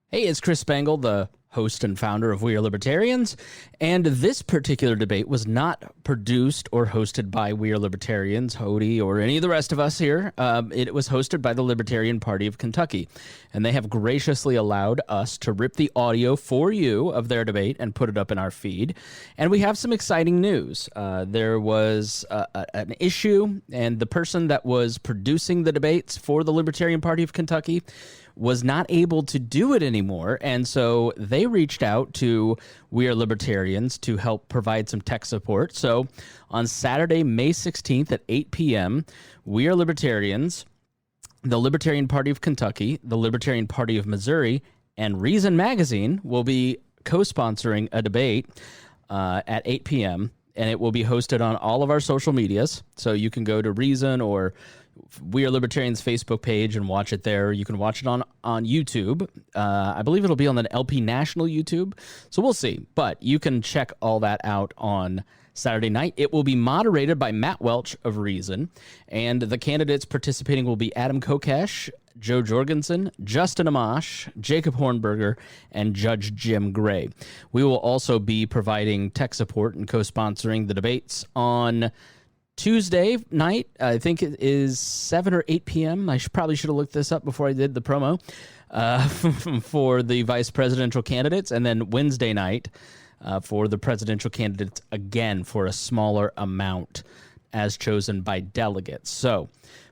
Hey, it's Chris Spangle, the host and founder of We Are Libertarians, and this particular debate was not produced or hosted by We Are Libertarians, Hody, or any of the rest of us here. It was hosted by the Libertarian Party of Kentucky, and they have graciously allowed us to rip the audio for you of their debate and put it up in our feed. And we have some exciting news. There was an issue, and the person that was producing the debates for the Libertarian Party of Kentucky was not able to do it anymore, and so they reached out to We Are Libertarians to help provide some tech support. So on Saturday, May 16th at 8 p.m., We Are Libertarians, the Libertarian Party of Kentucky, the Libertarian Party of Missouri, and Reason Magazine will be co-sponsoring a debate at 8 p.m., and it will be hosted on all of our social medias. So you can go to Reason or We Are Libertarians Facebook page and watch it there. You can watch it on YouTube. I believe it'll be on the LP National YouTube. So we'll see. But you can check all that out on Saturday night. It will be moderated by Matt Welch of Reason. And the candidates participating will be Adam Kokesh, Joe Jorgensen, Justin Amash, Jacob Hornberger, and Judge Jim Gray. We will also be providing tech support and co-sponsoring the debates on Tuesday night. I think it is 7 or 8 p.m. I probably should have looked this up before I did the promo for the vice presidential candidates, and then Wednesday night for the presidential candidates again for a smaller amount as chosen by delegates. So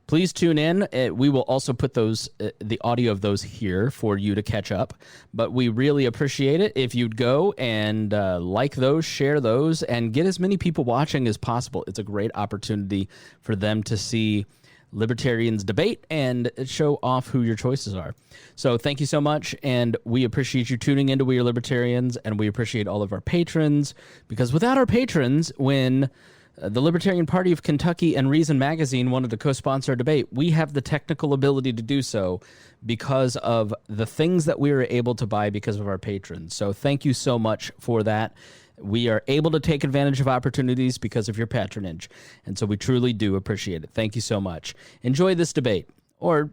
please tune in. We will also put those the audio of those here for you to catch up. But we really appreciate it if you'd go and like those, share those, and get as many people watching as possible. It's a great opportunity for them to see Libertarians debate and show off who your choices are. So thank you so much, and we appreciate you tuning into We Are Libertarians, and we appreciate all of our patrons, because without our patrons, when the Libertarian Party of Kentucky and Reason Magazine wanted to co-sponsor a debate, we have the technical ability to do so because of the things that we were able to buy because of our patrons. So thank you so much for that. We are able to take advantage of opportunities because of your patronage, and so we truly do appreciate it. Thank you so much. Enjoy this debate, or,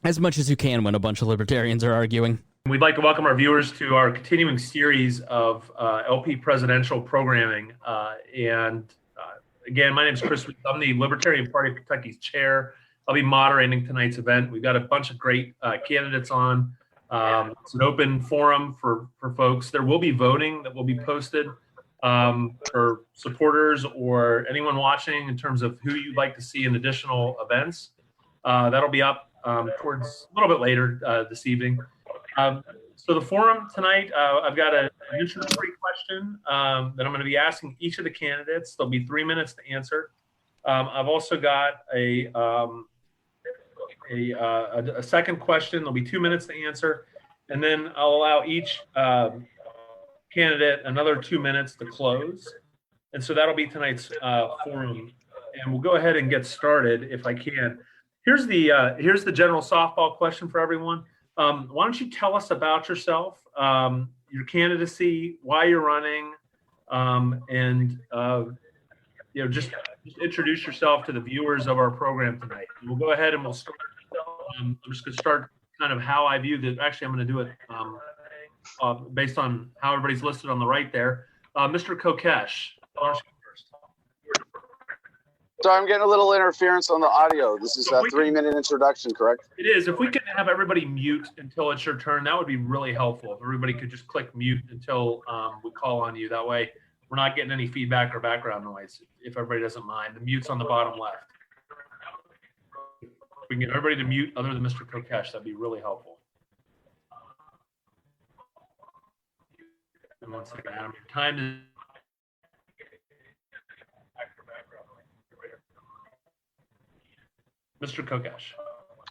as much as you can when a bunch of libertarians are arguing. We'd like to welcome our viewers to our continuing series of LP presidential programming. Again, my name is Chris. I'm the Libertarian Party of Kentucky's chair. I'll be moderating tonight's event. We've got a bunch of great candidates on. It's an open forum for folks. There will be voting that will be posted for supporters or anyone watching in terms of who you'd like to see in additional events. That'll be up towards a little bit later this evening. So the forum tonight, I've got an introductory question that I'm going to be asking each of the candidates. There'll be 3 minutes to answer. I've also got a second question. There'll be 2 minutes to answer, and then I'll allow each candidate another 2 minutes to close. And so that'll be tonight's forum, and we'll go ahead and get started if I can. Here's the general softball question for everyone. Why don't you tell us about yourself, your candidacy, why you're running, and just introduce yourself to the viewers of our program tonight. We'll go ahead and we'll start. I'm just going to start kind of how I view this. Actually, I'm going to do it based on how everybody's listed on the right there. Mr. Kokesh, why don't you go first? So I'm getting a little interference on the audio. This is a 3-minute introduction, correct? It is. If we could have everybody mute until it's your turn, that would be really helpful. If everybody could just click mute until we call on you. That way we're not getting any feedback or background noise, if everybody doesn't mind. The mute's on the bottom left. If we can get everybody to mute other than Mr. Kokesh, that'd be really helpful. And 1 second, Adam. Your time is... Mr. Kokesh.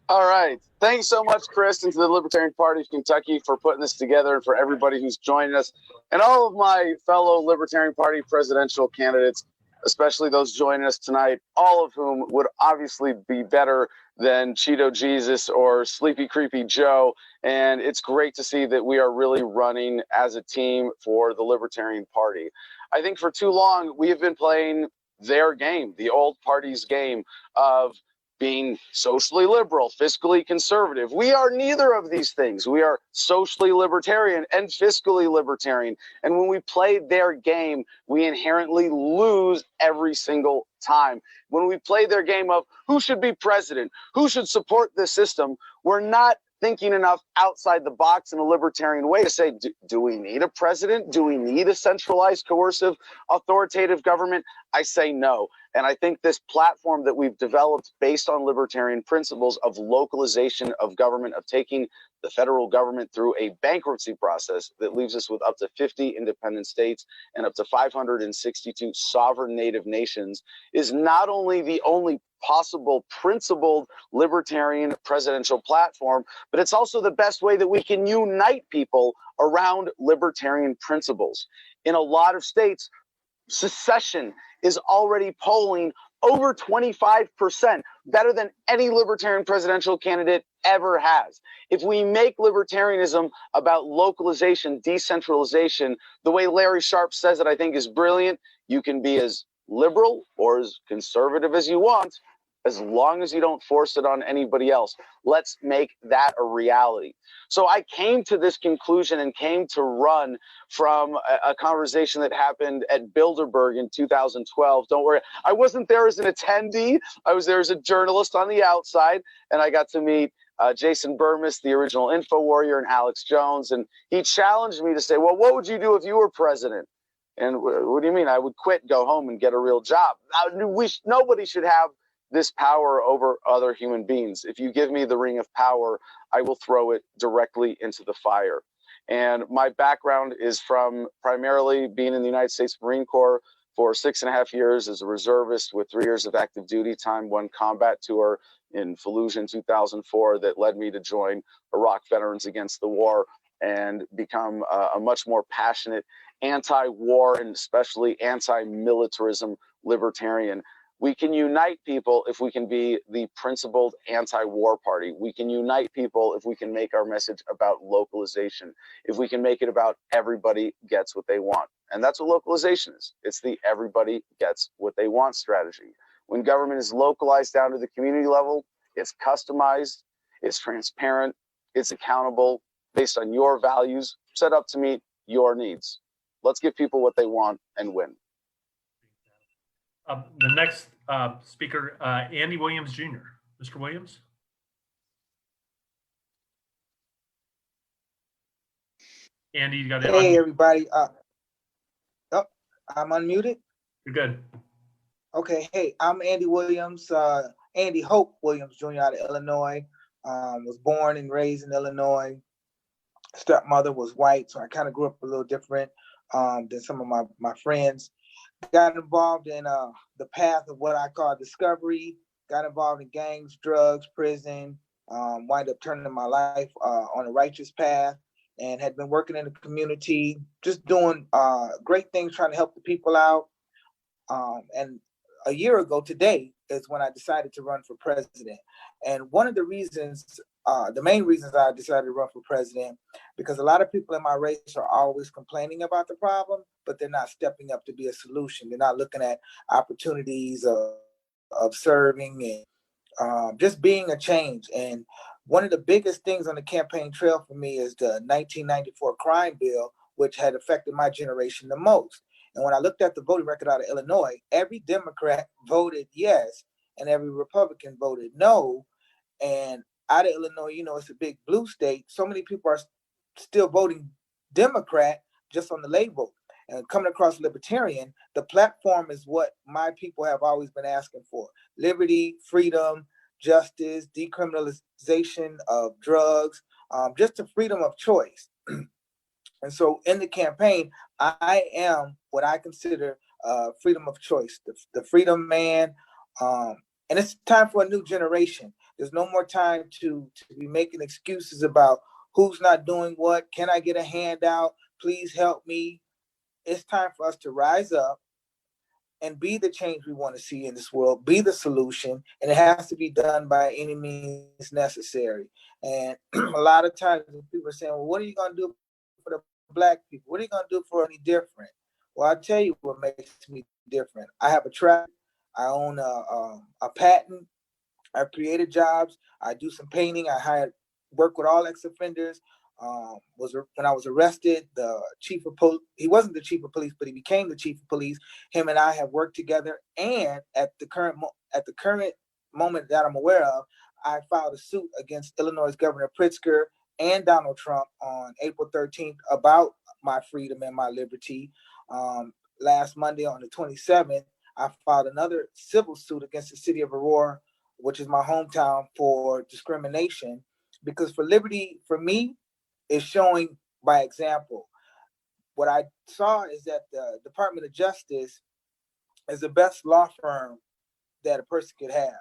All right. Thanks so much, Chris, and to the Libertarian Party of Kentucky for putting this together, and for everybody who's joining us, and all of my fellow Libertarian Party presidential candidates, especially those joining us tonight, all of whom would obviously be better than Cheeto Jesus or Sleepy Creepy Joe. And it's great to see that we are really running as a team for the Libertarian Party. I think for too long, we have been playing their game, the old party's game of being socially liberal, fiscally conservative. We are neither of these things. We are socially libertarian and fiscally libertarian. And when we play their game, we inherently lose every single time. When we play their game of who should be president, who should support this system, we're not thinking enough outside the box in a libertarian way to say, do we need a president? Do we need a centralized, coercive, authoritative government? I say no. And I think this platform that we've developed based on libertarian principles of localization of government, of taking the federal government through a bankruptcy process that leaves us with up to 50 independent states and up to 562 sovereign native nations, is not only the only possible principled libertarian presidential platform, but it's also the best way that we can unite people around libertarian principles. In a lot of states, secession is already polling over 25%, better than any libertarian presidential candidate ever has. If we make libertarianism about localization, decentralization, the way Larry Sharpe says it, I think is brilliant. You can be as liberal or as conservative as you want, as long as you don't force it on anybody else. Let's make that a reality. So I came to this conclusion and came to run from a conversation that happened at Bilderberg in 2012. Don't worry, I wasn't there as an attendee. I was there as a journalist on the outside, and I got to meet Jason Burmis, the original Info Warrior, and Alex Jones. And he challenged me to say, well, what would you do if you were president? And what do you mean? I would quit, go home, and get a real job. Nobody should have this power over other human beings. If you give me the ring of power, I will throw it directly into the fire. And my background is from primarily being in the United States Marine Corps for 6.5 years as a reservist with 3 years of active duty time, one combat tour in Fallujah in 2004 that led me to join Iraq Veterans Against the War and become a much more passionate anti-war and especially anti-militarism libertarian. We can unite people if we can be the principled anti-war party. We can unite people if we can make our message about localization, if we can make it about everybody gets what they want. And that's what localization is. It's the everybody gets what they want strategy. When government is localized down to the community level, it's customized, it's transparent, it's accountable, based on your values, set up to meet your needs. Let's give people what they want and win. The next speaker, Andy Williams Jr. Mr. Williams. Andy, you got it. Hey, everybody. Oh, I'm unmuted. You're good. Okay. Hey, I'm Andy Williams, Andy Hope Williams Jr. out of Illinois. Was born and raised in Illinois. Stepmother was white, so I kind of grew up a little different than some of my friends. Got involved in the path of what I call discovery, got involved in gangs, drugs, prison, wind up turning my life on a righteous path, and had been working in the community, just doing great things, trying to help the people out. And a year ago today is when I decided to run for president. And one of the reasons, the main reasons I decided to run for president, because a lot of people in my race are always complaining about the problem, but they're not stepping up to be a solution. They're not looking at opportunities of serving and just being a change. And one of the biggest things on the campaign trail for me is the 1994 crime bill, which had affected my generation the most. And when I looked at the voting record out of Illinois, every Democrat voted yes, and every Republican voted no. And out of Illinois, you know, it's a big blue state. So many people are still voting Democrat just on the label. And coming across Libertarian, the platform is what my people have always been asking for: liberty, freedom, justice, decriminalization of drugs, just the freedom of choice. And so in the campaign, I am what I consider freedom of choice, the freedom man. And it's time for a new generation. There's no more time to be making excuses about who's not doing what. Can I get a handout? Please help me. It's time for us to rise up and be the change we want to see in this world, be the solution, and it has to be done by any means necessary. And a lot of times people are saying, well, what are you going to do for the Black people? What are you going to do for any different? Well, I'll tell you what makes me different. I have a track. I own a patent. I've created jobs. I do some painting. I work with all ex-offenders. When I was arrested, the chief of police, he wasn't the chief of police, but he became the chief of police. Him and I have worked together. And at the current moment that I'm aware of, I filed a suit against Illinois Governor Pritzker and Donald Trump on April 13th about my freedom and my liberty. Last Monday on the 27th, I filed another civil suit against the city of Aurora, which is my hometown, for discrimination. Because for liberty, for me, is showing by example. What I saw is that the Department of Justice is the best law firm that a person could have.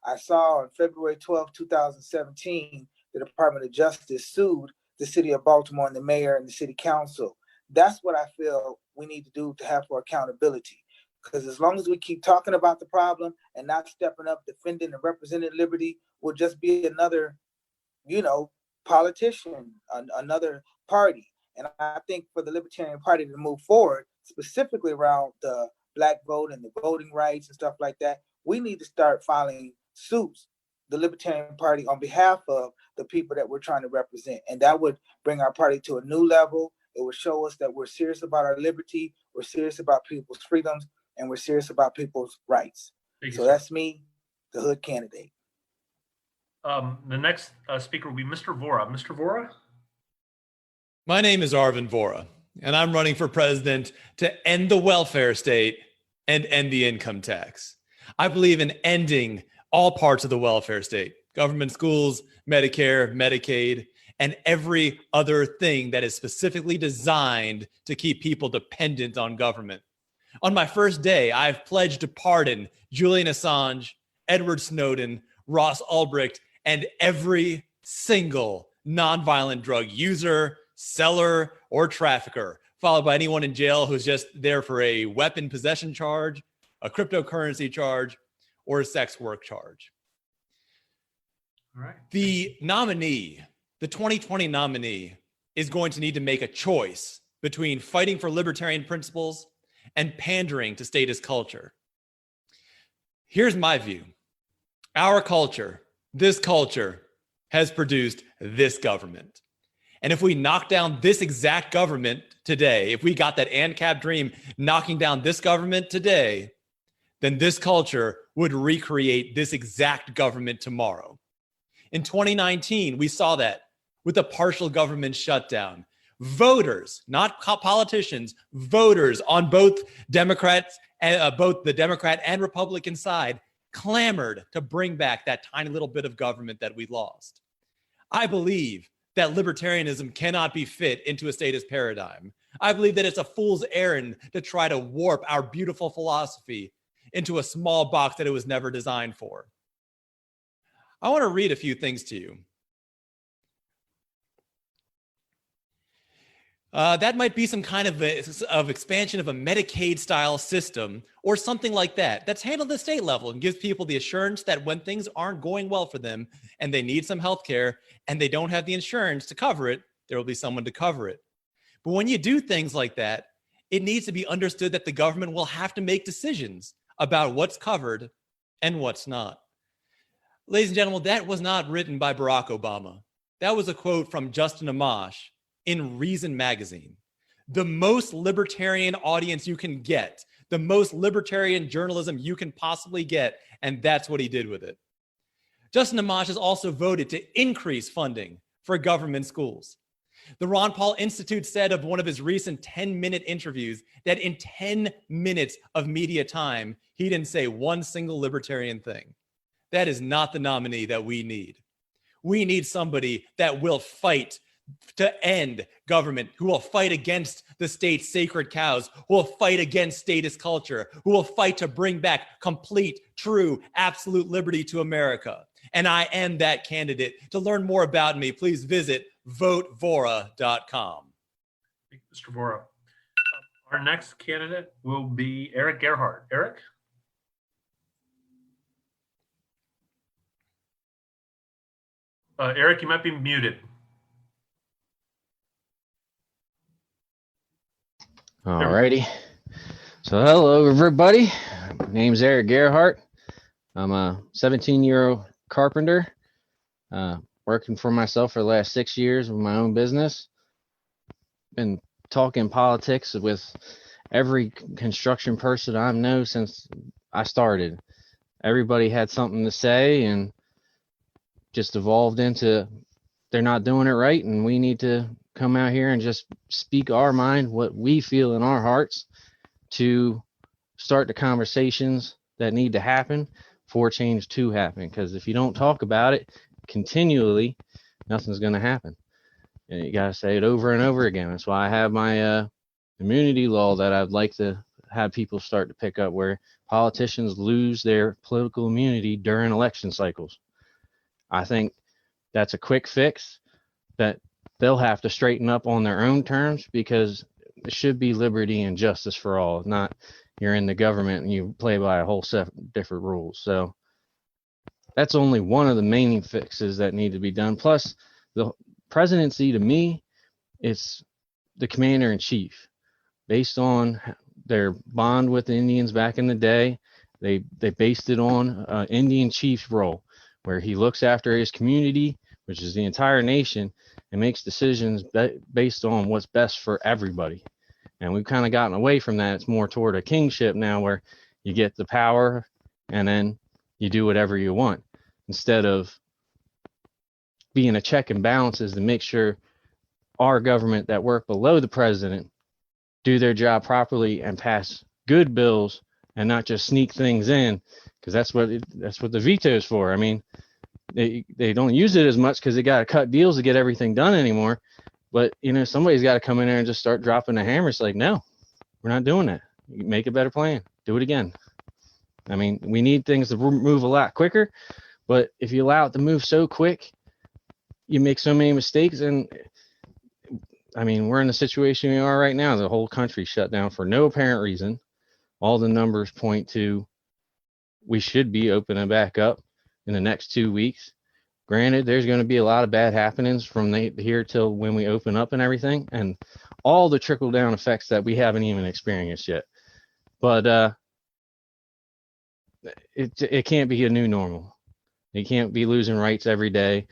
I saw on February 12, 2017, the Department of Justice sued the city of Baltimore and the mayor and the city council. That's what I feel we need to do to have for accountability. Because as long as we keep talking about the problem and not stepping up, defending and representing liberty, we'll just be another, politician, another party. And I think for the Libertarian Party to move forward, specifically around the Black vote and the voting rights and stuff like that, we need to start filing suits, the Libertarian Party, on behalf of the people that we're trying to represent. And that would bring our party to a new level. It would show us that we're serious about our liberty, we're serious about people's freedoms, and we're serious about people's rights. So that's me, the hood candidate. The next speaker will be Mr. Vohra. Mr. Vohra? My name is Arvin Vohra, and I'm running for president to end the welfare state and end the income tax. I believe in ending all parts of the welfare state: government schools, Medicare, Medicaid, and every other thing that is specifically designed to keep people dependent on government. On my first day, I've pledged to pardon Julian Assange, Edward Snowden, Ross Ulbricht, and every single nonviolent drug user, seller, or trafficker, followed by anyone in jail who's just there for a weapon possession charge, a cryptocurrency charge, or a sex work charge. All right. The nominee, the 2020 nominee, is going to need to make a choice between fighting for libertarian principles and pandering to statist culture. Here's my view. Our culture, this culture, has produced this government. And if we knock down this exact government today, if we got that ANCAP dream knocking down this government today, then this culture would recreate this exact government tomorrow. In 2019, we saw that with a partial government shutdown. Voters, not politicians, voters on both Democrats, both the Democrat and Republican side, clamored to bring back that tiny little bit of government that we lost. I believe that libertarianism cannot be fit into a statist paradigm. I believe that it's a fool's errand to try to warp our beautiful philosophy into a small box that it was never designed for. I want to read a few things to you. That might be some kind of expansion of a Medicaid-style system or something like that that's handled at the state level and gives people the assurance that when things aren't going well for them and they need some health care and they don't have the insurance to cover it, there will be someone to cover it. But when you do things like that, it needs to be understood that the government will have to make decisions about what's covered and what's not. Ladies and gentlemen, that was not written by Barack Obama. That was a quote from Justin Amash in Reason magazine. The most libertarian audience you can get, the most libertarian journalism you can possibly get, and that's what he did with it. Justin Amash has also voted to increase funding for government schools. The Ron Paul Institute said of one of his recent 10-minute interviews that in 10 minutes of media time, he didn't say one single libertarian thing. That is not the nominee that we need. We need somebody that will fight to end government, who will fight against the state's sacred cows, who will fight against statist culture, who will fight to bring back complete, true, absolute liberty to America. And I am that candidate. To learn more about me, please visit votevohra.com. Mr. Vohra. Our next candidate will be Eric Gerhardt. Eric? Eric, you might be muted. All righty. So hello, everybody. My name's Eric Gerhardt. I'm a 17-year-old carpenter, working for myself for the last 6 years with my own business. Been talking politics with every construction person I know since I started. Everybody had something to say, and just evolved into they're not doing it right, and we need to come out here and just speak our mind, what we feel in our hearts, to start the conversations that need to happen for change to happen. Because if you don't talk about it continually, nothing's going to happen. And you got to say it over and over again. That's why I have my immunity law that I'd like to have people start to pick up, where politicians lose their political immunity during election cycles. I think that's a quick fix that they'll have to straighten up on their own terms, because it should be liberty and justice for all, not you're in the government and you play by a whole set of different rules. So that's only one of the main fixes that need to be done. Plus, the presidency, to me, it's the commander in chief. Based on their bond with the Indians back in the day, they based it on Indian chief's role, where he looks after his community, which is the entire nation, and makes decisions based on what's best for everybody. And we've kind of gotten away from that. It's more toward a kingship now, where you get the power and then you do whatever you want, instead of being a check and balances to make sure our government that work below the president do their job properly and pass good bills, and not just sneak things in, because that's what the veto is for. I mean, they don't use it as much because they got to cut deals to get everything done anymore. But, somebody's got to come in there and just start dropping the hammer. It's like, no, we're not doing that. Make a better plan. Do it again. I mean, we need things to move a lot quicker. But if you allow it to move so quick, you make so many mistakes. And, I mean, we're in the situation we are right now. The whole country shut down for no apparent reason. All the numbers point to we should be opening back up in the next 2 weeks. Granted, there's going to be a lot of bad happenings from here till when we open up and everything, and all the trickle down effects that we haven't even experienced yet. But it can't be a new normal. You can't be losing rights every day,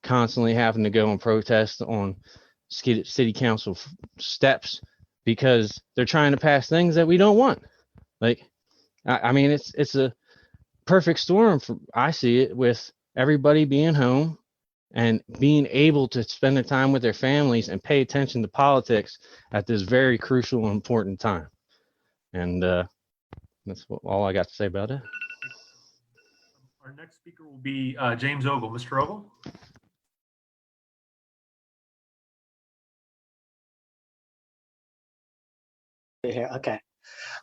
constantly having to go and protest on city council steps because they're trying to pass things that we don't want. Like, I mean, it's a perfect storm. I see it with everybody being home and being able to spend their time with their families and pay attention to politics at this very crucial and important time. And that's all I got to say about it. Our next speaker will be James Ogle. Mr. Ogle. Here, okay.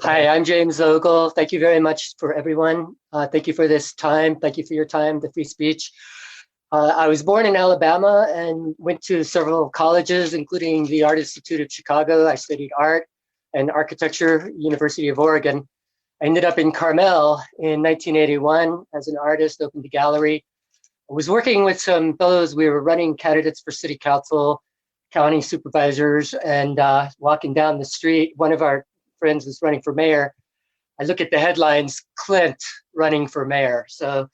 Hi, I'm James Ogle. Thank you very much for everyone. Thank you for this time. Thank you for your time, the free speech. I was born in Alabama and went to several colleges, including the Art Institute of Chicago. I studied art and architecture, University of Oregon. I ended up in Carmel in 1981 as an artist, opened a gallery. I was working with some fellows. We were running candidates for city council, county supervisors, and walking down the street. One of our friends was running for mayor. I look at the headlines, Clint running for mayor. So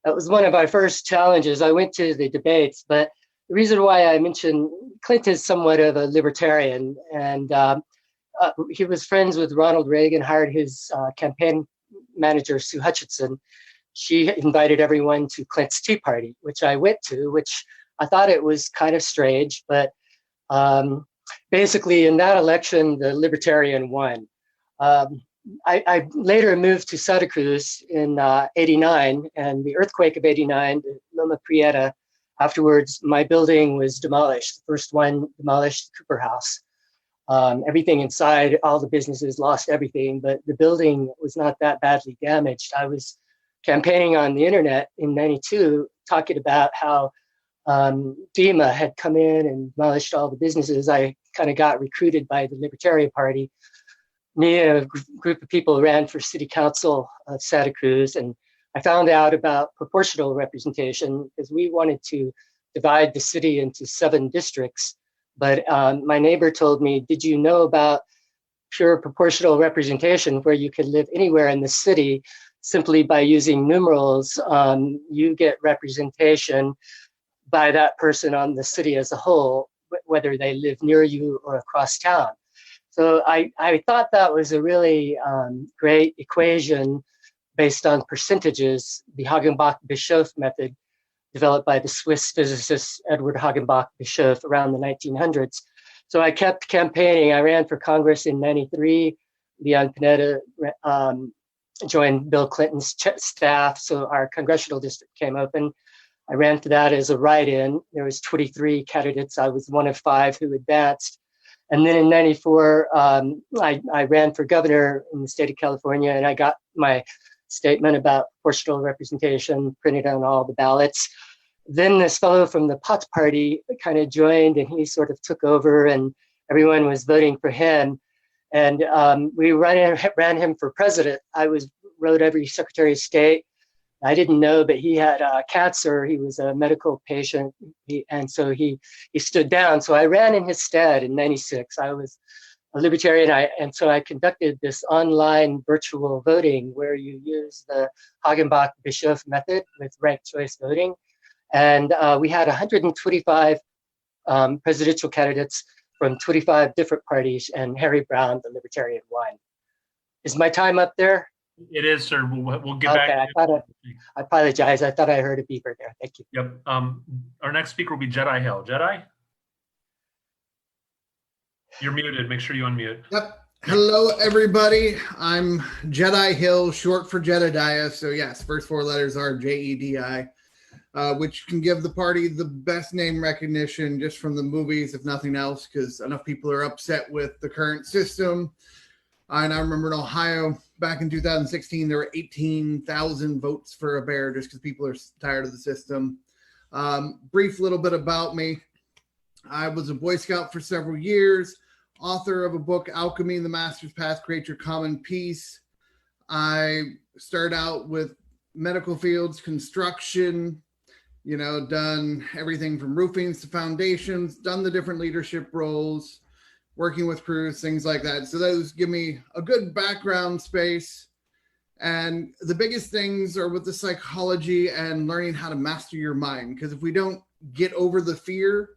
that was one of our first challenges. I went to the debates, but the reason why I mentioned Clint is somewhat of a libertarian, and he was friends with Ronald Reagan, hired his campaign manager, Sue Hutchinson. She invited everyone to Clint's Tea Party, which I went to, which I thought it was kind of strange, but basically in that election, the Libertarian won. I later moved to Santa Cruz in 89, and the earthquake of 89, the Loma Prieta, afterwards, my building was demolished. The first one demolished, the Cooper House. Everything inside, all the businesses lost everything, but the building was not that badly damaged. I was campaigning on the internet in 92, talking about how FEMA had come in and demolished all the businesses. I kind of got recruited by the Libertarian Party. Me and a group of people ran for city council of Santa Cruz, and I found out about proportional representation because we wanted to divide the city into 7 districts. But my neighbor told me, did you know about pure proportional representation, where you could live anywhere in the city simply by using numerals, you get representation by that person on the city as a whole, whether they live near you or across town. So I thought that was a really great equation based on percentages, the Hagenbach-Bischoff method developed by the Swiss physicist Edward Hagenbach-Bischoff around the 1900s. So I kept campaigning. I ran for Congress in 93. Leon Panetta joined Bill Clinton's staff, so our congressional district came open. I ran for that as a write-in. There was 23 candidates. I was one of 5 who advanced. And then in 94, I ran for governor in the state of California, and I got my statement about proportional representation printed on all the ballots. Then this fellow from the Potts Party kind of joined, and he sort of took over, and everyone was voting for him. And we ran him for president. I wrote every Secretary of State. I didn't know, but he had cancer. He was a medical patient, and so he stood down. So I ran in his stead in '96. I was a Libertarian, and so I conducted this online virtual voting where you use the Hagenbach-Bischoff method with ranked choice voting. And we had 125 presidential candidates from 25 different parties, and Harry Brown, the Libertarian, won. Is my time up there? It is, sir. We'll get back. I apologize. I thought I heard a beeper there. Thank you. Yep. Our next speaker will be Jedi Hill. Jedi? You're muted. Make sure you unmute. Yep. Hello, everybody. I'm Jedi Hill, short for Jedediah. So yes, first 4 letters are JEDI, which can give the party the best name recognition just from the movies, if nothing else, because enough people are upset with the current system. And I remember in Ohio back in 2016, there were 18,000 votes for a bear just because people are tired of the system. Brief little bit about me. I was a Boy Scout for several years, author of a book, Alchemy, The Master's Path, Create Your Common Peace. I started out with medical fields, construction, done everything from roofings to foundations, done the different leadership roles, working with crews, things like that. So those give me a good background space. And the biggest things are with the psychology and learning how to master your mind. Because if we don't get over the fear,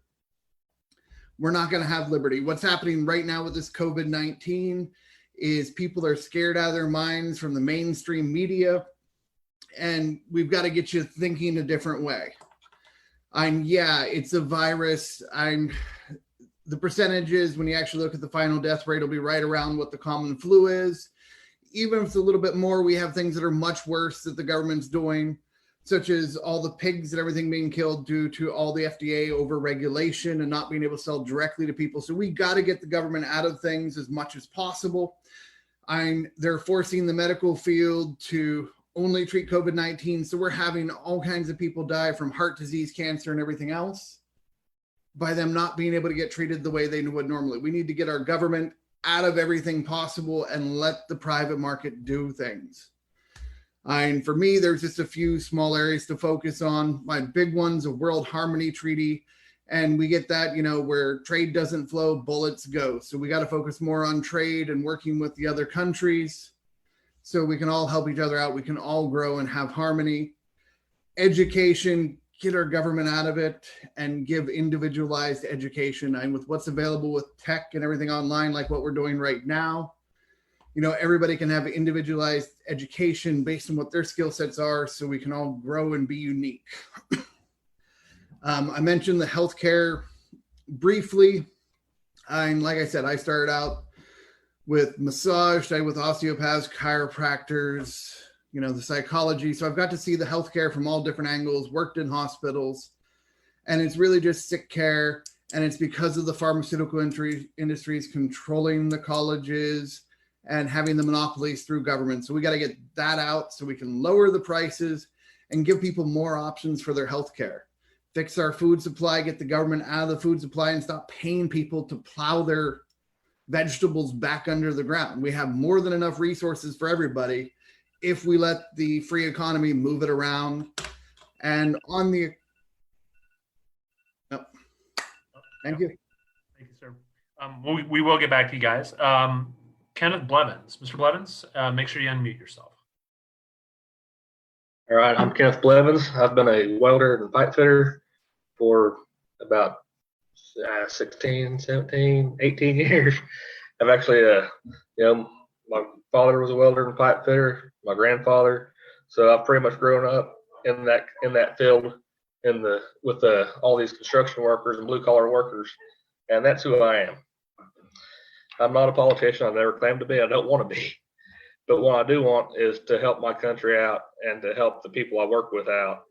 we're not going to have liberty. What's happening right now with this COVID-19 is people are scared out of their minds from the mainstream media. And we've got to get you thinking a different way. It's a virus. The percentages, when you actually look at the final death rate, will be right around what the common flu is. Even if it's a little bit more, we have things that are much worse that the government's doing, such as all the pigs and everything being killed due to all the FDA over-regulation and not being able to sell directly to people. So we got to get the government out of things as much as possible. They're forcing the medical field to only treat COVID-19. So we're having all kinds of people die from heart disease, cancer, and everything else by them not being able to get treated the way they would normally. We need to get our government out of everything possible and let the private market do things. And for me, there's just a few small areas to focus on. My big one's a World Harmony Treaty. And we get that, where trade doesn't flow, bullets go. So we got to focus more on trade and working with the other countries so we can all help each other out. We can all grow and have harmony. Education, get our government out of it and give individualized education. And with what's available with tech and everything online, like what we're doing right now, everybody can have individualized education based on what their skill sets are so we can all grow and be unique. I mentioned the healthcare briefly. And like I said, I started out with massage, started with osteopaths, chiropractors, the psychology. So I've got to see the healthcare from all different angles, worked in hospitals, and it's really just sick care. And it's because of the pharmaceutical industries controlling the colleges and having the monopolies through government. So we got to get that out so we can lower the prices and give people more options for their healthcare. Fix our food supply, get the government out of the food supply and stop paying people to plow their vegetables back under the ground. We have more than enough resources for everybody if we let the free economy move it around. And on the... Oh. Thank you. Thank you, sir. We will get back to you guys. Kenneth Blevins. Mr. Blevins, make sure you unmute yourself. All right, I'm Kenneth Blevins. I've been a welder and pipe fitter for about 16, 17, 18 years. I've actually, my father was a welder and pipe fitter, my grandfather. So I've pretty much grown up in that field with all these construction workers and blue collar workers, and that's who I am. I'm not a politician. I've never claimed to be. I don't want to be. But what I do want is to help my country out and to help the people I work with out,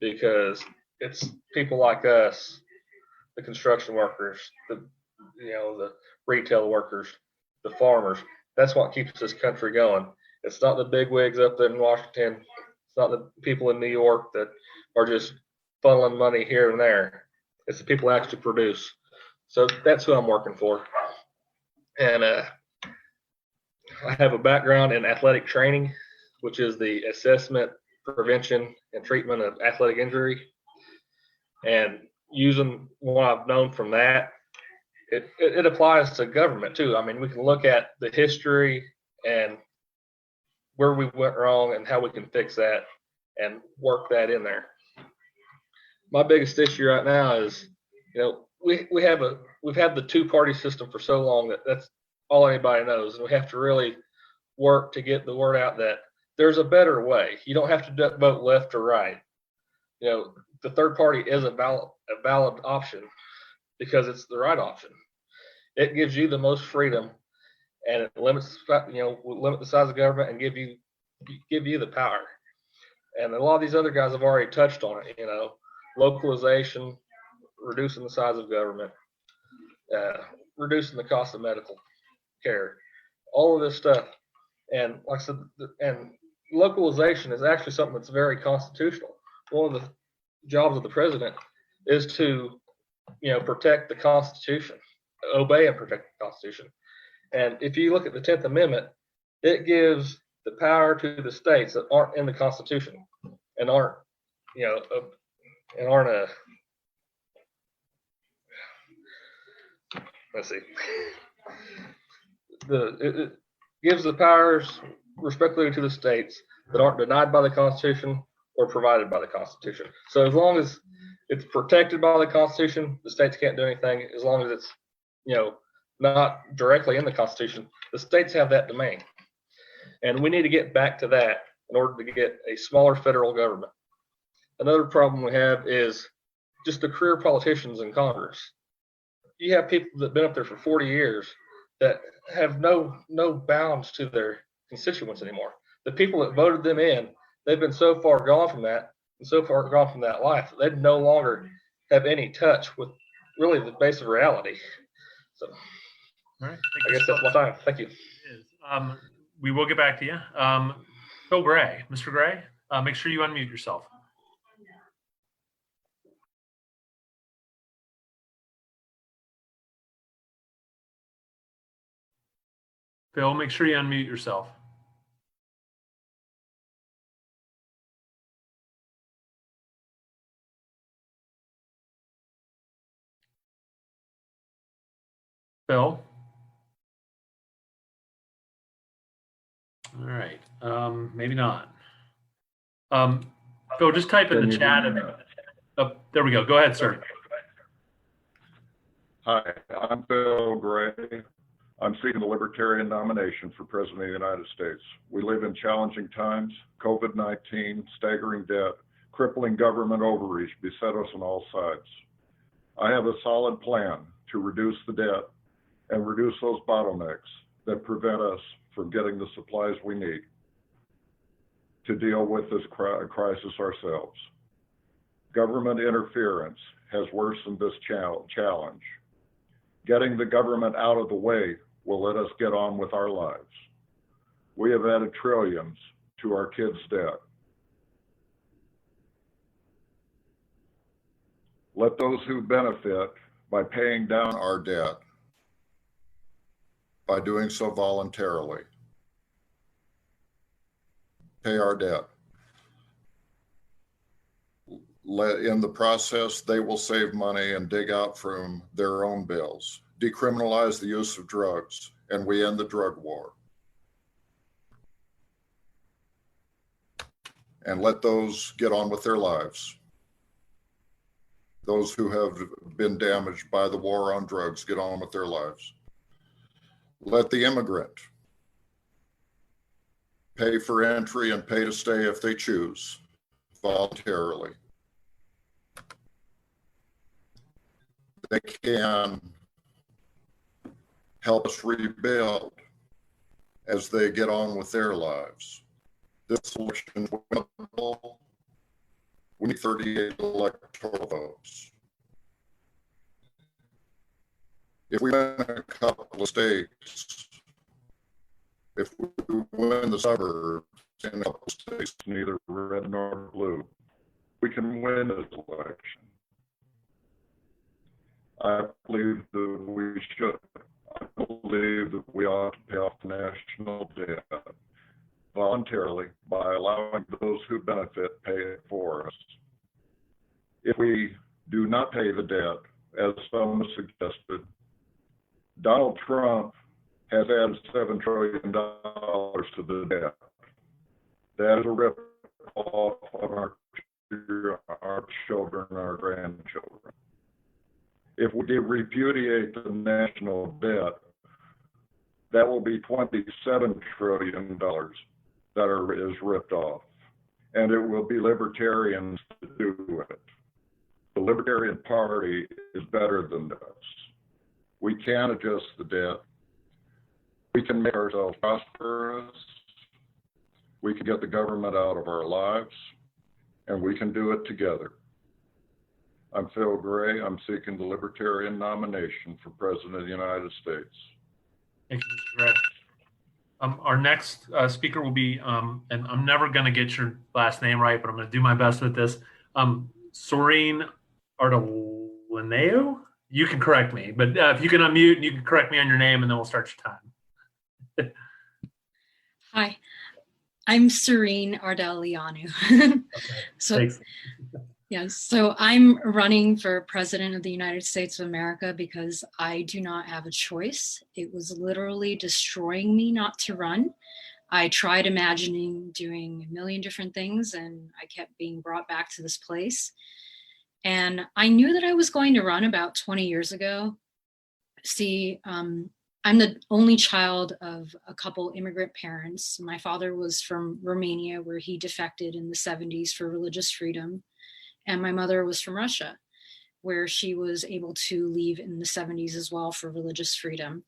because it's people like us, the construction workers, the retail workers, the farmers. That's what keeps this country going. It's not the big wigs up there in Washington. It's not the people in New York that are just funneling money here and there. It's the people who actually produce. So that's who I'm working for. And I have a background in athletic training, which is the assessment, prevention, and treatment of athletic injury. And using what I've known from that, it applies to government too. I mean, we can look at the history and where we went wrong and how we can fix that and work that in there. My biggest issue right now is, we've had the two-party system for so long that's all anybody knows, and we have to really work to get the word out that there's a better way. You don't have to vote left or right. The third party is a valid option because it's the right option. It gives you the most freedom, and it limits the size of government and give you the power. And a lot of these other guys have already touched on it. Localization, reducing the size of government, reducing the cost of medical care, all of this stuff. And like I said, and localization is actually something that's very constitutional. One of the jobs of the president is to, protect the Constitution, obey and protect the Constitution. And if you look at the 10th Amendment, it gives the power to the states that aren't in the Constitution and aren't let's see. It gives the powers respectively to the states that aren't denied by the Constitution or provided by the Constitution. So as long as it's protected by the Constitution, the states can't do anything. As long as it's, not directly in the Constitution, the states have that domain. And we need to get back to that in order to get a smaller federal government. Another problem we have is just the career politicians in Congress. You have people that have been up there for 40 years that have no bounds to their constituents anymore. The people that voted them in, they've been so far gone from that and so far gone from that life, they no longer have any touch with really the base of reality. So, all right. I guess that's my time. Thank you. We will get back to you. Phil Gray, Mr. Gray, make sure you unmute yourself. Phil, make sure you unmute yourself. Phil? All right. Maybe not. Phil, just type in the chat. There we go. Go ahead, sir. Hi, I'm Phil Gray. I'm seeking the Libertarian nomination for President of the United States. We live in challenging times. COVID-19, staggering debt, crippling government overreach beset us on all sides. I have a solid plan to reduce the debt and reduce those bottlenecks that prevent us from getting the supplies we need to deal with this crisis ourselves. Government interference has worsened this challenge. Getting the government out of the way will let us get on with our lives. We have added trillions to our kids' debt. Let those who benefit by paying down our debt by doing so voluntarily. Pay our debt. In the process, they will save money and dig out from their own bills. Decriminalize the use of drugs, and we end the drug war. and let those get on with their lives. Those who have been damaged by the war on drugs get on with their lives. Let the immigrant pay for entry and pay to stay if they choose voluntarily. They can help us rebuild as they get on with their lives. This election is winnable. We need 38 electoral votes. If we win a couple of states, if we win the suburbs in a couple of states, neither red nor blue, we can win this election. I believe that we should. I believe that we ought to pay off the national debt voluntarily by allowing those who benefit pay it for us. If we do not pay the debt, as some have suggested, Donald Trump has added $7 trillion to the debt. That is a rip off of our children, our grandchildren. If we repudiate the national debt, that will be $27 trillion that is ripped off. And it will be libertarians to do it. The Libertarian Party is better than this. We can adjust the debt. We can make ourselves prosperous. We can get the government out of our lives, and we can do it together. I'm Phil Gray. I'm seeking the Libertarian nomination for President of the United States. Thank you, Mr. Gray. Our next speaker will be, and I'm never going to get your last name right, but I'm going to do my best with this. Soreen Ardeleanu? You can correct me, but if you can unmute and you can correct me on your name, and then we'll start your time. Hi, I'm Serene Ardeleanu. Okay, So, thanks. yes, so I'm running for President of the United States of America because I do not have a choice. It was literally destroying me not to run. I tried imagining doing a million different things, and I kept being brought back to this place. And I knew that I was going to run about 20 years ago. See, I'm the only child of a couple immigrant parents. My father was from Romania, where he defected in the 70s for religious freedom. And my mother was from Russia, where she was able to leave in the 70s as well for religious freedom.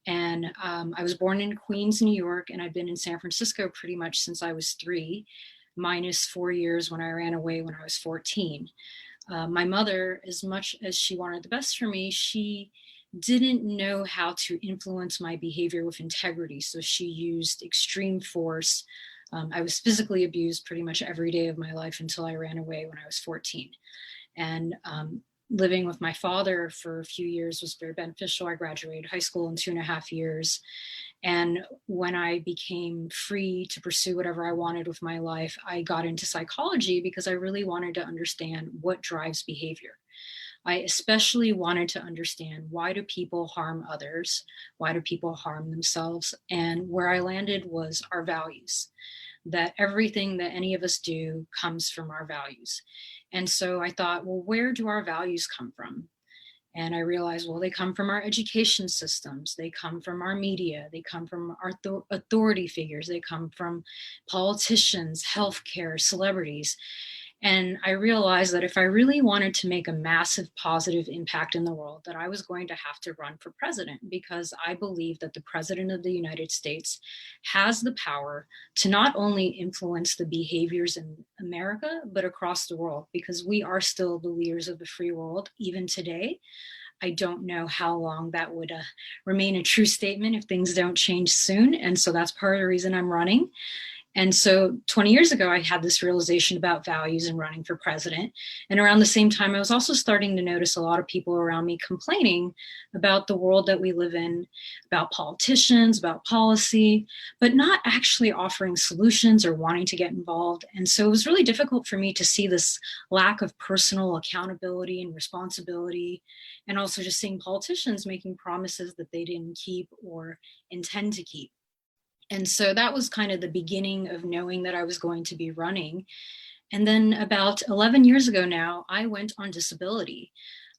And I was born in Queens, New York, and I'd been in San Francisco pretty much since I was 3, minus 4 years when I ran away when I was 14. My mother, as much as she wanted the best for me, she didn't know how to influence my behavior with integrity. So she used extreme force. I was physically abused pretty much every day of my life until I ran away when I was 14. And living with my father for a few years was very beneficial. I graduated high school in 2.5 years. And when I became free to pursue whatever I wanted with my life, I got into psychology because I really wanted to understand what drives behavior. I especially wanted to understand, why do people harm others? Why do people harm themselves? And where I landed was our values, that everything that any of us do comes from our values. And so I thought, well, where do our values come from? And I realized, well, they come from our education systems. They come from our media. They come from our authority figures. They come from politicians, healthcare, celebrities. And I realized that if I really wanted to make a massive positive impact in the world, that I was going to have to run for president, because I believe that the president of the United States has the power to not only influence the behaviors in America, but across the world, because we are still the leaders of the free world, even today. I don't know how long that would remain a true statement if things don't change soon. And so that's part of the reason I'm running. And so 20 years ago, I had this realization about values and running for president. And around the same time, I was also starting to notice a lot of people around me complaining about the world that we live in, about politicians, about policy, but not actually offering solutions or wanting to get involved. And so it was really difficult for me to see this lack of personal accountability and responsibility, and also just seeing politicians making promises that they didn't keep or intend to keep. And so that was kind of the beginning of knowing that I was going to be running. And then about 11 years ago now, I went on disability.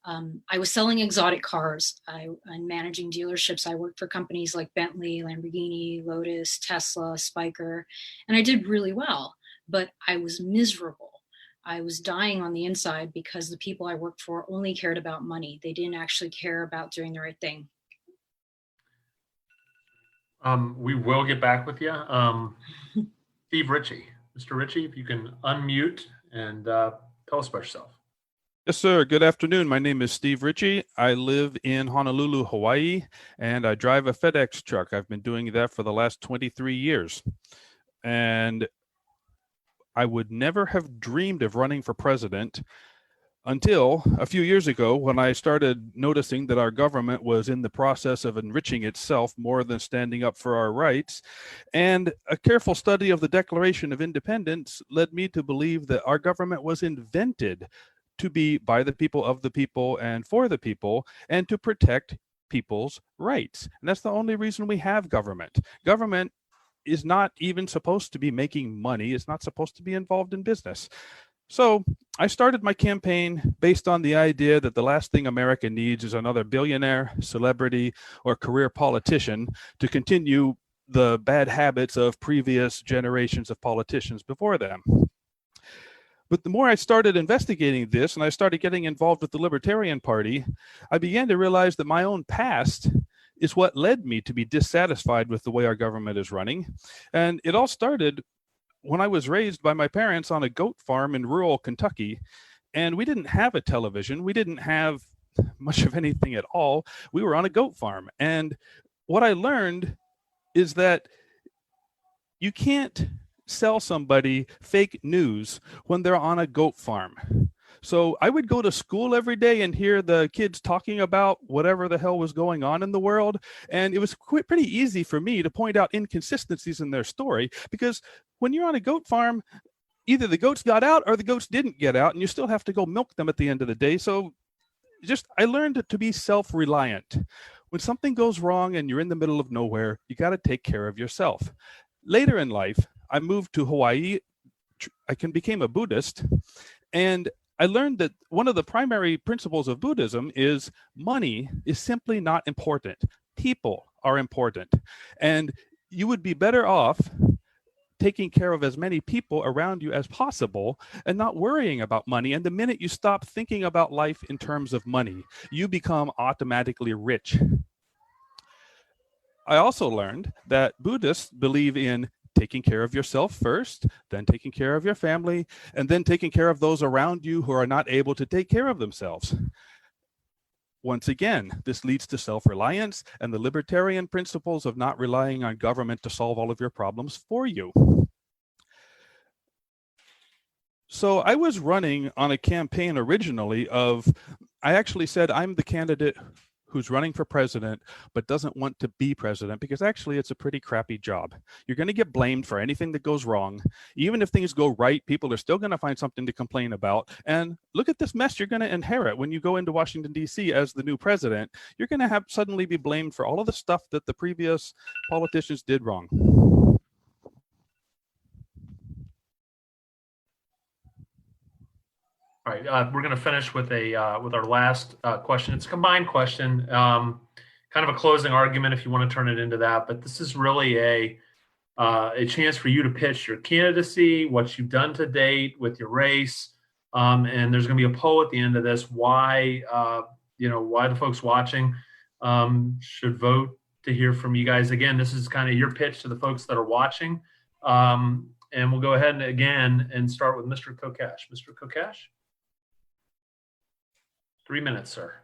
I was selling exotic cars. I'm managing dealerships. I worked for companies like Bentley, Lamborghini, Lotus, Tesla, Spyker, and I did really well, but I was miserable. I was dying on the inside because the people I worked for only cared about money. They didn't actually care about doing the right thing. We will get back with you. Steve Richey. Mr. Richey, if you can unmute and tell us about yourself. Yes, sir. Good afternoon. My name is Steve Richey. I live in Honolulu, Hawaii, and I drive a FedEx truck. I've been doing that for the last 23 years. And I would never have dreamed of running for president until a few years ago when I started noticing that our government was in the process of enriching itself more than standing up for our rights. And a careful study of the Declaration of Independence led me to believe that our government was invented to be by the people, of the people, and for the people, and to protect people's rights. And that's the only reason we have government. Government is not even supposed to be making money. It's not supposed to be involved in business. So I started my campaign based on the idea that the last thing America needs is another billionaire, celebrity, or career politician to continue the bad habits of previous generations of politicians before them. But the more I started investigating this and I started getting involved with the Libertarian Party, I began to realize that my own past is what led me to be dissatisfied with the way our government is running. And it all started when I was raised by my parents on a goat farm in rural Kentucky, and we didn't have a television. We didn't have much of anything at all. We were on a goat farm. And what I learned is that you can't sell somebody fake news when they're on a goat farm. So I would go to school every day and hear the kids talking about whatever the hell was going on in the world. And it was pretty easy for me to point out inconsistencies in their story, because when you're on a goat farm, either the goats got out or the goats didn't get out, and you still have to go milk them at the end of the day. So I learned to be self-reliant. When something goes wrong and you're in the middle of nowhere, you got to take care of yourself. Later in life, I moved to Hawaii. I became a Buddhist, and I learned that one of the primary principles of Buddhism is money is simply not important. People are important. And you would be better off taking care of as many people around you as possible and not worrying about money. And the minute you stop thinking about life in terms of money, you become automatically rich. I also learned that Buddhists believe in taking care of yourself first, then taking care of your family, and then taking care of those around you who are not able to take care of themselves. Once again, this leads to self-reliance and the libertarian principles of not relying on government to solve all of your problems for you. So I was running on a campaign originally I actually said I'm the candidate who's running for president but doesn't want to be president, because actually it's a pretty crappy job. You're going to get blamed for anything that goes wrong. Even if things go right, people are still going to find something to complain about. And look at this mess you're going to inherit when you go into Washington, D.C. as the new president. You're going to suddenly be blamed for all of the stuff that the previous politicians did wrong. All right, we're going to finish with our last question. It's a combined question, kind of a closing argument if you want to turn it into that. But this is really a chance for you to pitch your candidacy, what you've done to date with your race, and there's going to be a poll at the end of this. Why the folks watching should vote to hear from you guys. Again, this is kind of your pitch to the folks that are watching, and we'll go ahead and start with Mr. Kokesh. Mr. Kokesh. 3 minutes, sir.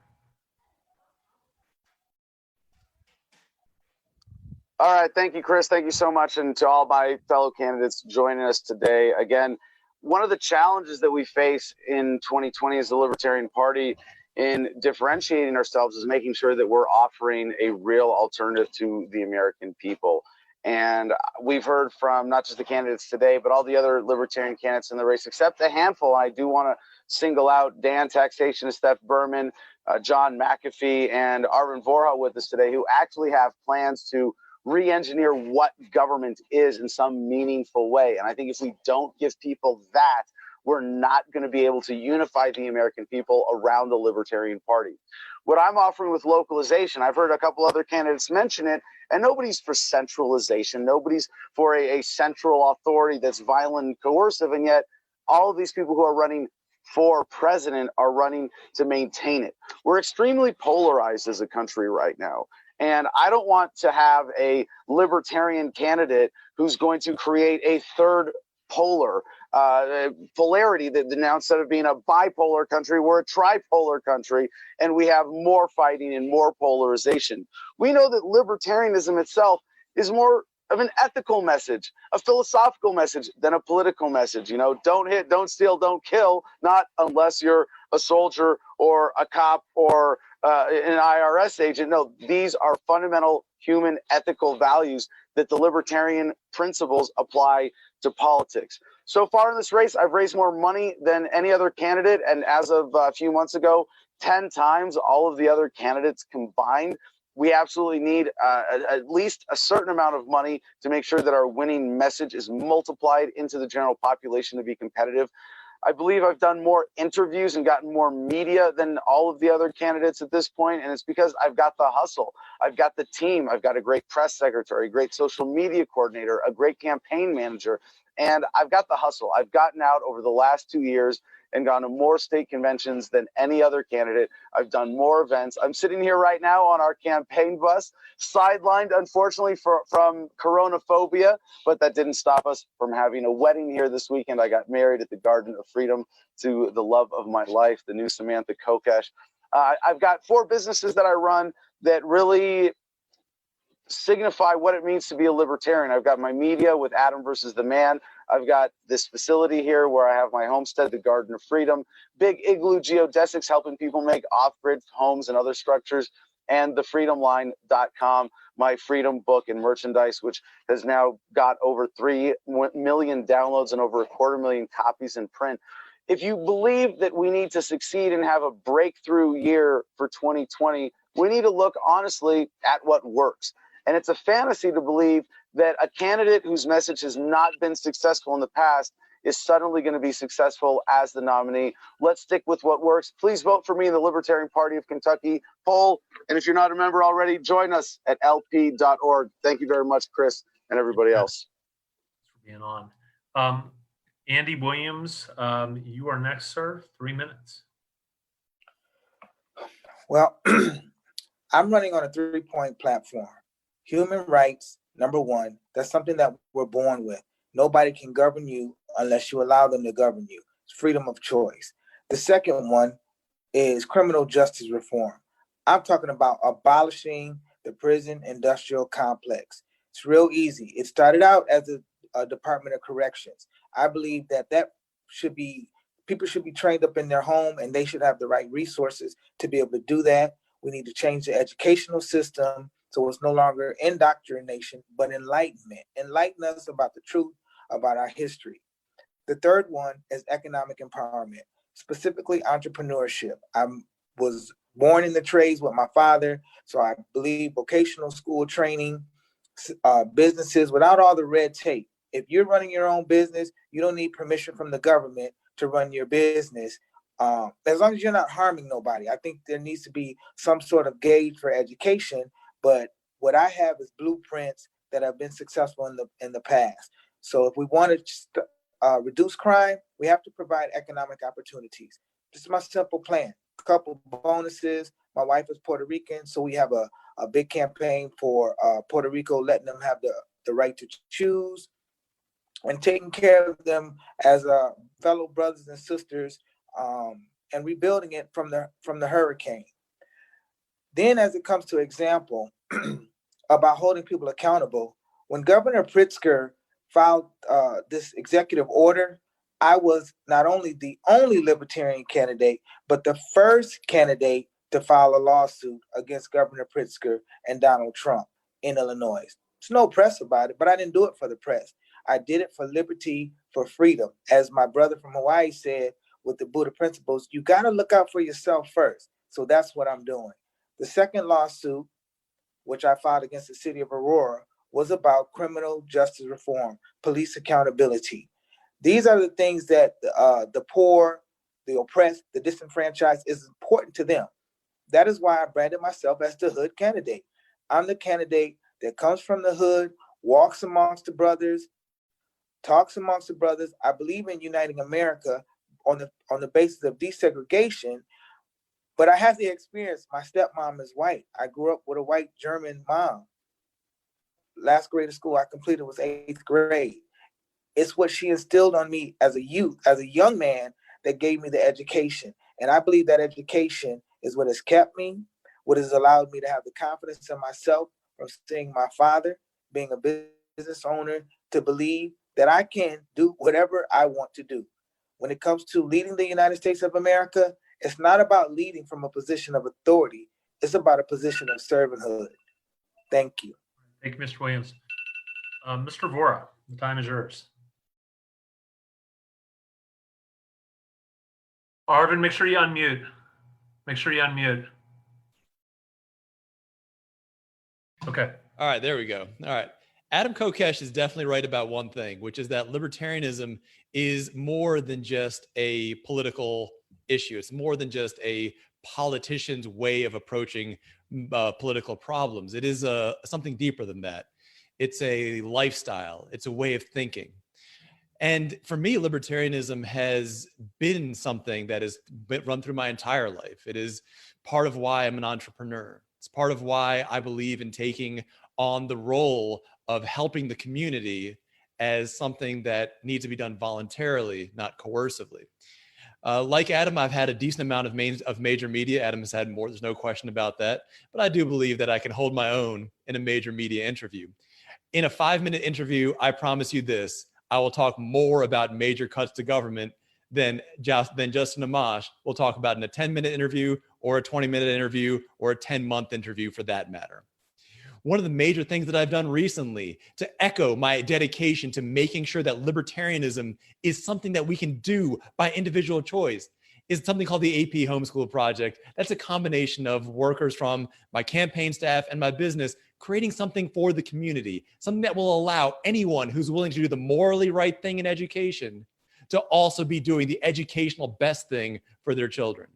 All right. Thank you, Chris. Thank you so much. And to all my fellow candidates joining us today. Again, one of the challenges that we face in 2020 as the Libertarian Party in differentiating ourselves is making sure that we're offering a real alternative to the American people. And we've heard from not just the candidates today, but all the other Libertarian candidates in the race, except a handful. I do want to single out Dan Taxation and Steph Berman, John McAfee, and Arvin Vohra with us today, who actually have plans to re-engineer what government is in some meaningful way. And I think if we don't give people that, we're not going to be able to unify the American people around the Libertarian Party. What I'm offering with localization, I've heard a couple other candidates mention it, and nobody's for centralization. Nobody's for a central authority that's violent and coercive. And yet all of these people who are running for president are running to maintain it. We're extremely polarized as a country right now. And I don't want to have a libertarian candidate who's going to create a third polar polarity, that now instead of being a bipolar country, we're a tripolar country, and we have more fighting and more polarization. We know that libertarianism itself is more of an ethical message, a philosophical message than a political message. You know, don't hit, don't steal, don't kill, not unless you're a soldier or a cop or an IRS agent. No, these are fundamental human ethical values that the libertarian principles apply to politics. So far in this race, I've raised more money than any other candidate, and as of a few months ago, 10 times all of the other candidates combined. We absolutely need at least a certain amount of money to make sure that our winning message is multiplied into the general population to be competitive. I believe I've done more interviews and gotten more media than all of the other candidates at this point, and it's because I've got the hustle. I've got the team. I've got a great press secretary, a great social media coordinator, a great campaign manager, and I've got the hustle. I've gotten out over the last 2 years and gone to more state conventions than any other candidate. I've done more events. I'm sitting here right now on our campaign bus, sidelined, unfortunately, from coronaphobia, but that didn't stop us from having a wedding here this weekend. I got married at the Garden of Freedom to the love of my life, the new Samantha Kokesh. I've got 4 businesses that I run that really signify what it means to be a libertarian. I've got my media with Adam versus the Man. I've got this facility here where I have my homestead, the Garden of Freedom, Big Igloo Geodesics, helping people make off-grid homes and other structures, and thefreedomline.com, my freedom book and merchandise, which has now got over 3 million downloads and over 250,000 copies in print. If you believe that we need to succeed and have a breakthrough year for 2020, we need to look honestly at what works. And it's a fantasy to believe that a candidate whose message has not been successful in the past is suddenly going to be successful as the nominee. Let's stick with what works. Please vote for me in the Libertarian Party of Kentucky poll. And if you're not a member already, join us at lp.org. Thank you very much, Chris, and everybody else. Thanks for being on. Andy Williams, you are next, sir. 3 minutes. Well, I'm running on a 3-point platform. Human rights, number 1, that's something that we're born with. Nobody can govern you unless you allow them to govern you. It's freedom of choice. The second one is criminal justice reform. I'm talking about abolishing the prison industrial complex. It's real easy. It started out as a Department of Corrections. I believe that people should be trained up in their home, and they should have the right resources to be able to do that. We need to change the educational system so it's no longer indoctrination, but enlightenment. Enlighten us about the truth, about our history. The third one is economic empowerment, specifically entrepreneurship. I was born in the trades with my father, so I believe vocational school training, businesses without all the red tape. If you're running your own business, you don't need permission from the government to run your business. As long as you're not harming nobody. I think there needs to be some sort of gauge for education, but what I have is blueprints that have been successful in the past. So if we want to reduce crime, we have to provide economic opportunities. This is my simple plan. A couple bonuses. My wife is Puerto Rican, so we have a big campaign for Puerto Rico, letting them have the right to choose and taking care of them as fellow brothers and sisters, and rebuilding it from the hurricane. Then as it comes to example about holding people accountable, when Governor Pritzker filed this executive order, I was not only the only libertarian candidate, but the first candidate to file a lawsuit against Governor Pritzker and Donald Trump in Illinois. There's no press about it, but I didn't do it for the press. I did it for liberty, for freedom. As my brother from Hawaii said with the Buddha principles, you got to look out for yourself first. So that's what I'm doing. The second lawsuit, which I filed against the city of Aurora, was about criminal justice reform, police accountability. These are the things that the poor, the oppressed, the disenfranchised is important to them. That is why I branded myself as the hood candidate. I'm the candidate that comes from the hood, walks amongst the brothers, talks amongst the brothers. I believe in uniting America on the basis of desegregation, but I have the experience. My stepmom is white. I grew up with a white German mom. Last grade of school I completed was 8th grade. It's what she instilled on me as a youth, as a young man, that gave me the education. And I believe that education is what has kept me, what has allowed me to have the confidence in myself from seeing my father being a business owner, to believe that I can do whatever I want to do. When it comes to leading the United States of America, it's not about leading from a position of authority. It's about a position of servanthood. Thank you. Thank you, Mr. Williams. Mr. Vohra, the time is yours. Arvin, make sure you unmute. Make sure you unmute. Okay. All right, there we go. All right. Adam Kokesh is definitely right about one thing, which is that libertarianism is more than just a political issue. It's more than just a politician's way of approaching political problems. It is something deeper than that. It's a lifestyle. It's a way of thinking. And for me, libertarianism has been something that has been run through my entire life. It is part of why I'm an entrepreneur. It's part of why I believe in taking on the role of helping the community as something that needs to be done voluntarily, not coercively. Like Adam, I've had a decent amount of major media. Adam has had more, there's no question about that. But I do believe that I can hold my own in a major media interview. In a 5-minute interview, I promise you this, I will talk more about major cuts to government than Justin Amash will talk about in a 10-minute interview or a 20-minute interview or a 10-month interview for that matter. One of the major things that I've done recently to echo my dedication to making sure that libertarianism is something that we can do by individual choice is something called the AP Homeschool Project. That's a combination of workers from my campaign staff and my business creating something for the community, something that will allow anyone who's willing to do the morally right thing in education to also be doing the educational best thing for their children.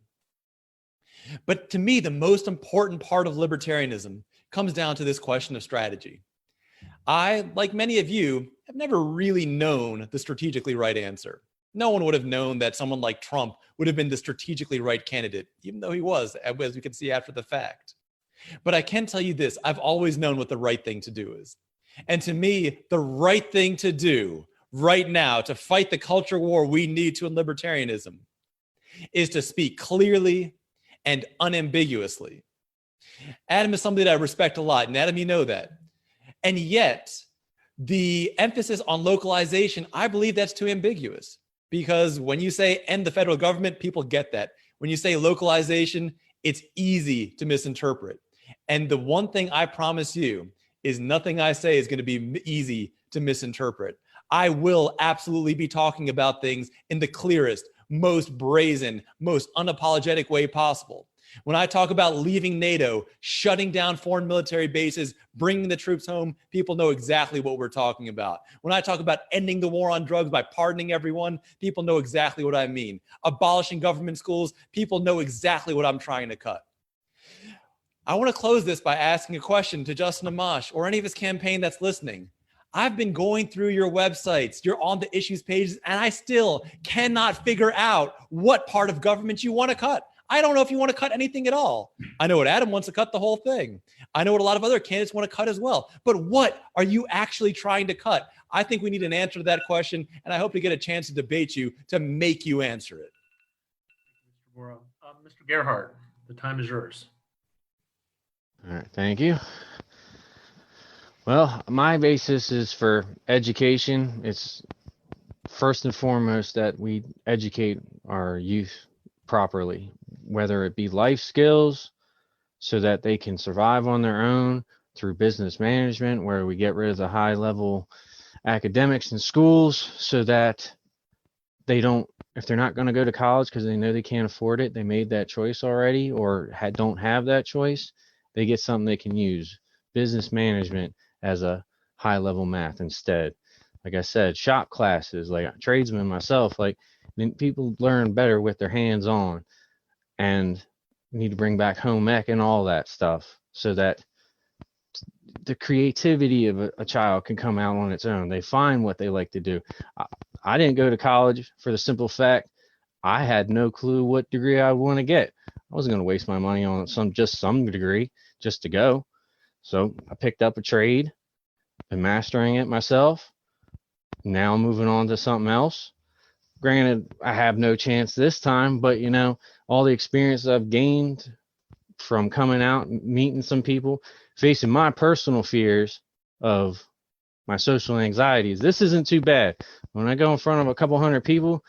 But to me, the most important part of libertarianism comes down to this question of strategy. I, like many of you, have never really known the strategically right answer. No one would have known that someone like Trump would have been the strategically right candidate, even though he was, as we can see after the fact. But I can tell you this, I've always known what the right thing to do is. And to me, the right thing to do right now to fight the culture war we need to in libertarianism is to speak clearly and unambiguously. Adam is somebody that I respect a lot, and Adam, you know that. And yet, the emphasis on localization, I believe that's too ambiguous. Because when you say end the federal government, people get that. When you say localization, it's easy to misinterpret. And the one thing I promise you is nothing I say is going to be easy to misinterpret. I will absolutely be talking about things in the clearest, most brazen, most unapologetic way possible. When I talk about leaving NATO, shutting down foreign military bases, bringing the troops home, people know exactly what we're talking about. When I talk about ending the war on drugs by pardoning everyone, people know exactly what I mean. Abolishing government schools, people know exactly what I'm trying to cut. I want to close this by asking a question to Justin Amash or any of his campaign that's listening. I've been going through your websites, you're on the issues pages, and I still cannot figure out what part of government you want to cut. I don't know if you want to cut anything at all. I know what Adam wants to cut the whole thing. I know what a lot of other candidates want to cut as well. But what are you actually trying to cut? I think we need an answer to that question, and I hope to get a chance to debate you to make you answer it. Mr. Vohra. Mr. Gerhardt, the time is yours. All right, thank you. Well, my basis is for education. It's first and foremost that we educate our youth properly, whether it be life skills so that they can survive on their own through business management, where we get rid of the high level academics in schools so that they don't, if they're not going to go to college because they know they can't afford it, they made that choice already or don't have that choice, they get something they can use. Business management as a high level math instead. Like I said, shop classes, like a tradesman myself, like people learn better with their hands on, and we need to bring back home ec and all that stuff so that the creativity of a child can come out on its own. They find what they like to do. I didn't go to college for the simple fact I had no clue what degree I want to get. I wasn't going to waste my money on some degree just to go. So I picked up a trade, been mastering it myself. Now I'm moving on to something else. Granted, I have no chance this time, but you know, all the experience I've gained from coming out and meeting some people, facing my personal fears of my social anxieties, this isn't too bad. When I go in front of a couple hundred people,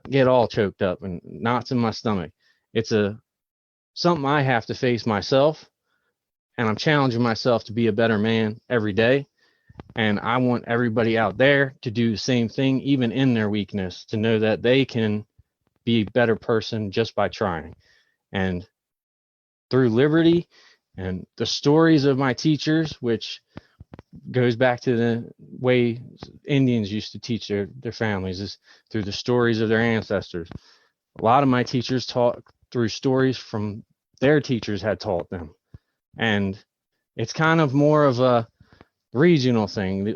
I get all choked up and knots in my stomach. It's something I have to face myself, and I'm challenging myself to be a better man every day. And I want everybody out there to do the same thing, even in their weakness, to know that they can be a better person just by trying. And through liberty and the stories of my teachers, which goes back to the way Indians used to teach their families, is through the stories of their ancestors. A lot of my teachers taught through stories from their teachers had taught them. And it's kind of more of a regional thing.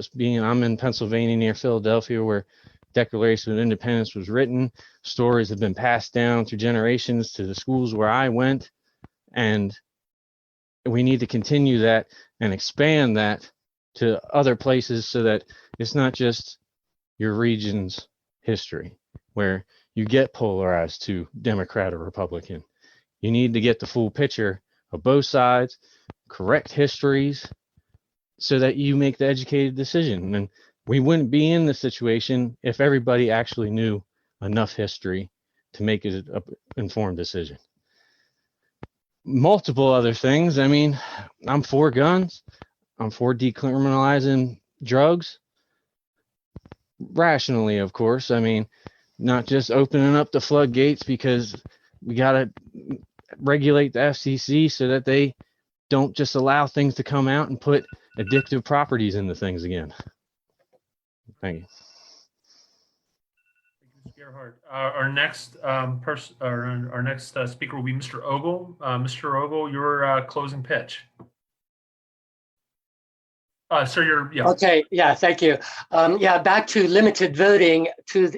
I'm in Pennsylvania near Philadelphia, where Declaration of Independence was written. Stories have been passed down through generations to the schools where I went, and we need to continue that and expand that to other places so that it's not just your region's history where you get polarized to Democrat or Republican. You need to get the full picture of both sides, correct histories, so that you make the educated decision. And we wouldn't be in this situation if everybody actually knew enough history to make an informed decision. Multiple other things. I mean, I'm for guns. I'm for decriminalizing drugs. Rationally, of course. I mean, not just opening up the floodgates, because we got to regulate the FCC so that they don't just allow things to come out and put addictive properties into things again. Thank you. Gerhardt. Our next our next speaker will be Mr. Ogle. Mr. Ogle, your closing pitch. Sir, Okay, yeah, thank you. Back to limited voting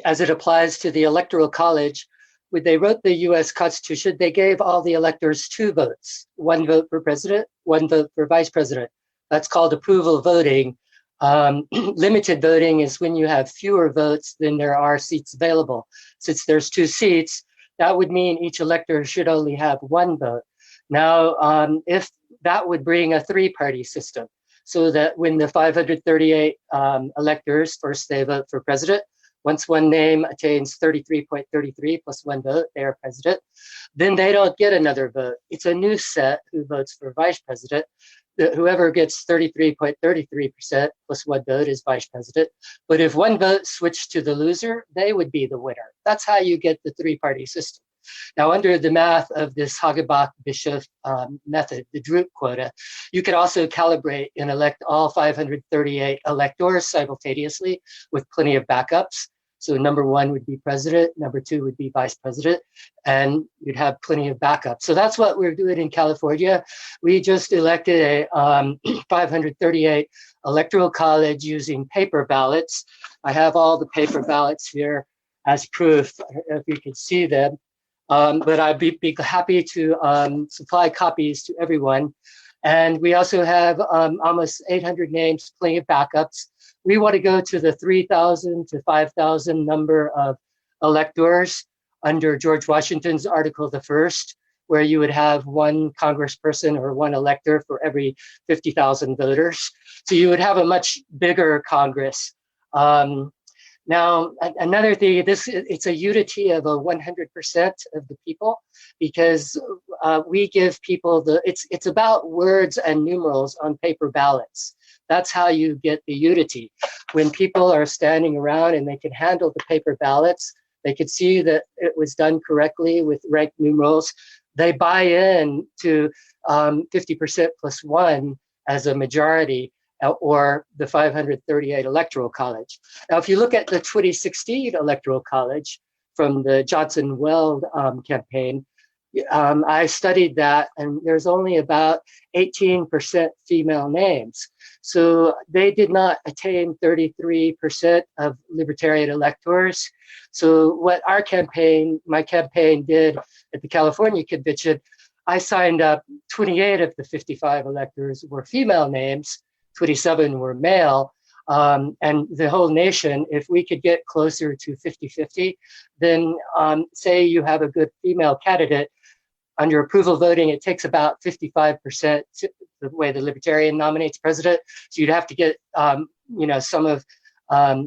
as it applies to the Electoral College. When they wrote the U.S. Constitution, they gave all the electors 2 votes, 1 vote for president, 1 vote for vice president. That's called approval voting. Limited voting is when you have fewer votes than there are seats available. Since there's 2 seats, that would mean each elector should only have 1 vote. Now, if that would bring a 3-party system, so that when the 538 electors, first they vote for president, once one name attains 33.33 plus 1 vote, they are president. Then they don't get another vote. It's a new set who votes for vice president. Whoever gets 33.33% plus 1 vote is vice president. But if 1 vote switched to the loser, they would be the winner. That's how you get the 3-party system. Now, under the math of this Hagebach-Bischoff method, the Drupe quota, you could also calibrate and elect all 538 electors simultaneously with plenty of backups. So number 1 would be president, number 2 would be vice president, and you'd have plenty of backups. So that's what we're doing in California. We just elected a 538 electoral college using paper ballots. I have all the paper ballots here as proof, if you can see them. But I'd be happy to supply copies to everyone. And we also have almost 800 names, plenty of backups. We want to go to the 3,000 to 5,000 number of electors under George Washington's Article the First, where you would have 1 congressperson or 1 elector for every 50,000 voters. So you would have a much bigger Congress. Now, another thing, it's a unity of 100% of the people, because we give people it's about words and numerals on paper ballots. That's how you get the unity. When people are standing around and they can handle the paper ballots, they can see that it was done correctly with ranked numerals. They buy in to 50% plus 1 as a majority. or the 538 Electoral College. Now, if you look at the 2016 Electoral College from the Johnson-Weld campaign, I studied that, and there's only about 18% female names. So they did not attain 33% of Libertarian electors. So what my campaign did at the California convention, I signed up 28 of the 55 electors were female names, 27 were male. And the whole nation, if we could get closer to 50-50, then say you have a good female candidate, under approval voting, it takes about 55% the way the Libertarian nominates president. So you'd have to get, some of,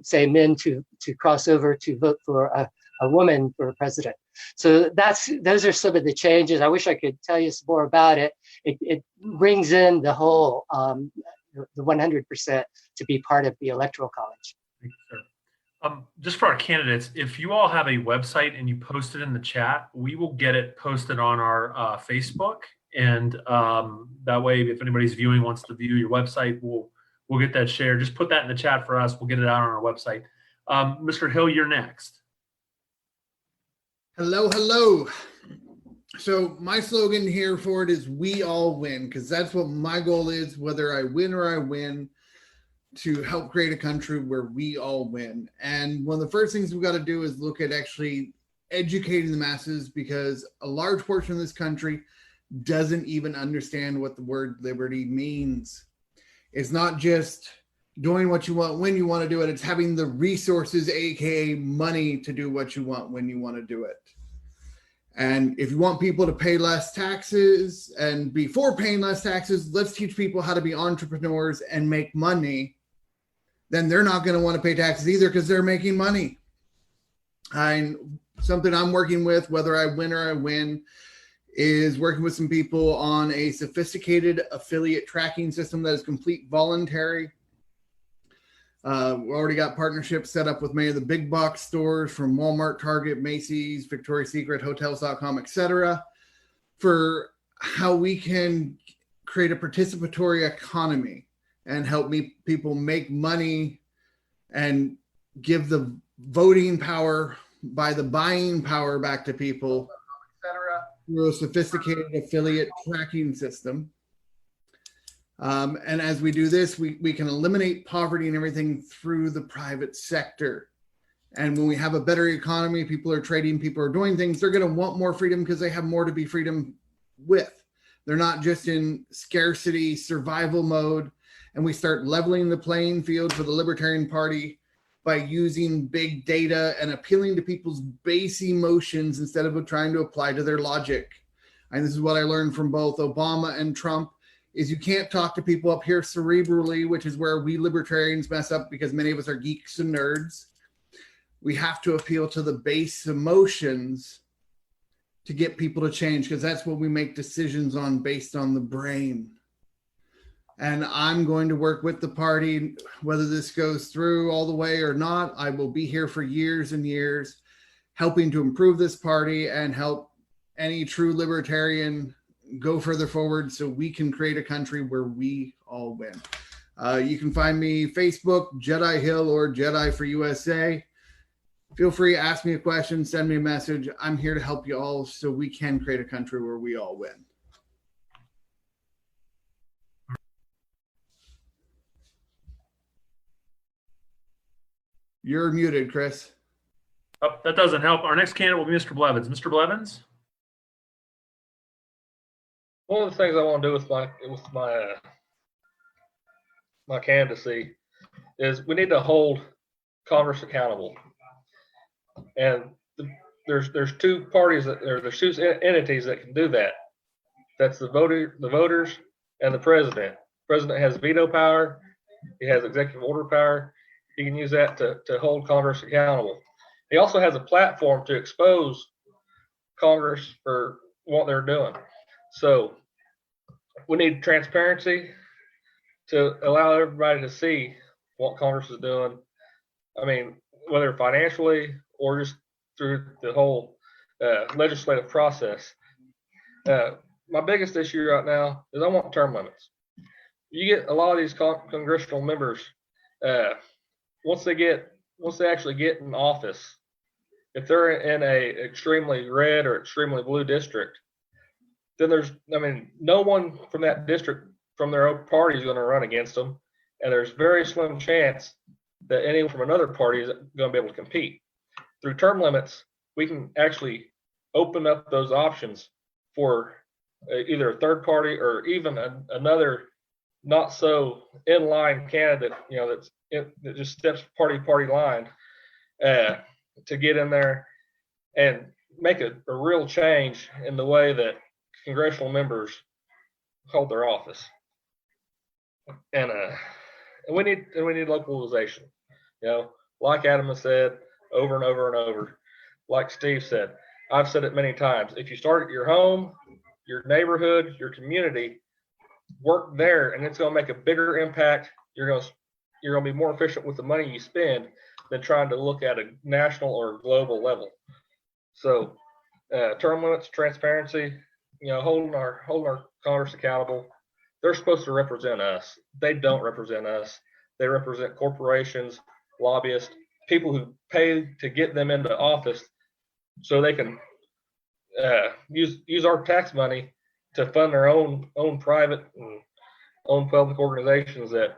say, men to cross over to vote for a woman for president. So those are some of the changes. I wish I could tell you some more about it. It brings in the whole, the 100% to be part of the Electoral College. Thank you, sir. Just for our candidates, if you all have a website and you post it in the chat, we will get it posted on our Facebook. And that way, if anybody's viewing wants to view your website, we'll get that shared. Just put that in the chat for us. We'll get it out on our website. Mr. Hill, you're next. Hello, hello. So my slogan here for it is "We all win," because that's what my goal is, whether I win or I win, to help create a country where we all win. And one of the first things we've got to do is look at actually educating the masses, because a large portion of this country doesn't even understand what the word liberty means. It's not just doing what you want when you want to do it. It's having the resources, aka money, to do what you want when you want to do it. And if you want people to pay less taxes, and before paying less taxes, let's teach people how to be entrepreneurs and make money. Then they're not going to want to pay taxes either, because they're making money. And something I'm working with, whether I win or I win, is working with some people on a sophisticated affiliate tracking system that is complete voluntary. We already got partnerships set up with many of the big box stores, from Walmart, Target, Macy's, Victoria's Secret, Hotels.com, etc., for how we can create a participatory economy and help people make money and give the voting power by the buying power back to people, etc., through a sophisticated affiliate tracking system. And as we do this, we can eliminate poverty and everything through the private sector. And when we have a better economy, people are trading, people are doing things, they're going to want more freedom because they have more to be freedom with. They're not just in scarcity, survival mode. And we start leveling the playing field for the Libertarian Party by using big data and appealing to people's base emotions instead of trying to apply to their logic. And this is what I learned from both Obama and Trump, is you can't talk to people up here cerebrally, which is where we Libertarians mess up because many of us are geeks and nerds. We have to appeal to the base emotions to get people to change, because that's what we make decisions on, based on the brain. And I'm going to work with the party, whether this goes through all the way or not. I will be here for years and years, helping to improve this party and help any true libertarian go further forward so we can create a country where we all win. You can find me Facebook, Jedi Hill, or Jedi for USA. Feel free, ask me a question, send me a message. I'm here to help you all so we can create a country where we all win. You're muted, Chris. Oh, that doesn't help. Our next candidate will be Mr. Blevins. Mr. Blevins? One of the things I want to do with my candidacy is we need to hold Congress accountable. And there's two parties there's two entities that can do that. That's the voters and the president. The president has veto power. He has executive order power. He can use that to hold Congress accountable. He also has a platform to expose Congress for what they're doing. So we need transparency to allow everybody to see what Congress is doing. I mean, whether financially or just through the whole legislative process. My biggest issue right now is I want term limits. you get a lot of these congressional members, once they actually get in office, if they're in a extremely red or extremely blue district, then no one from that district from their own party is going to run against them. And there's very slim chance that anyone from another party is going to be able to compete. Through term limits, we can actually open up those options for either a third party or even another not so in line candidate, that just steps party line to get in there and make a real change in the way that congressional members hold their office. And we need localization. Like Adam has said over and over and over, like Steve said, I've said it many times. If you start at your home, your neighborhood, your community, work there, and it's going to make a bigger impact. You're going to be more efficient with the money you spend than trying to look at a national or global level. So, term limits, transparency, holding our Congress accountable. They're supposed to represent us. They don't represent us. They represent corporations, lobbyists, people who pay to get them into office so they can use our tax money to fund their own private and own public organizations that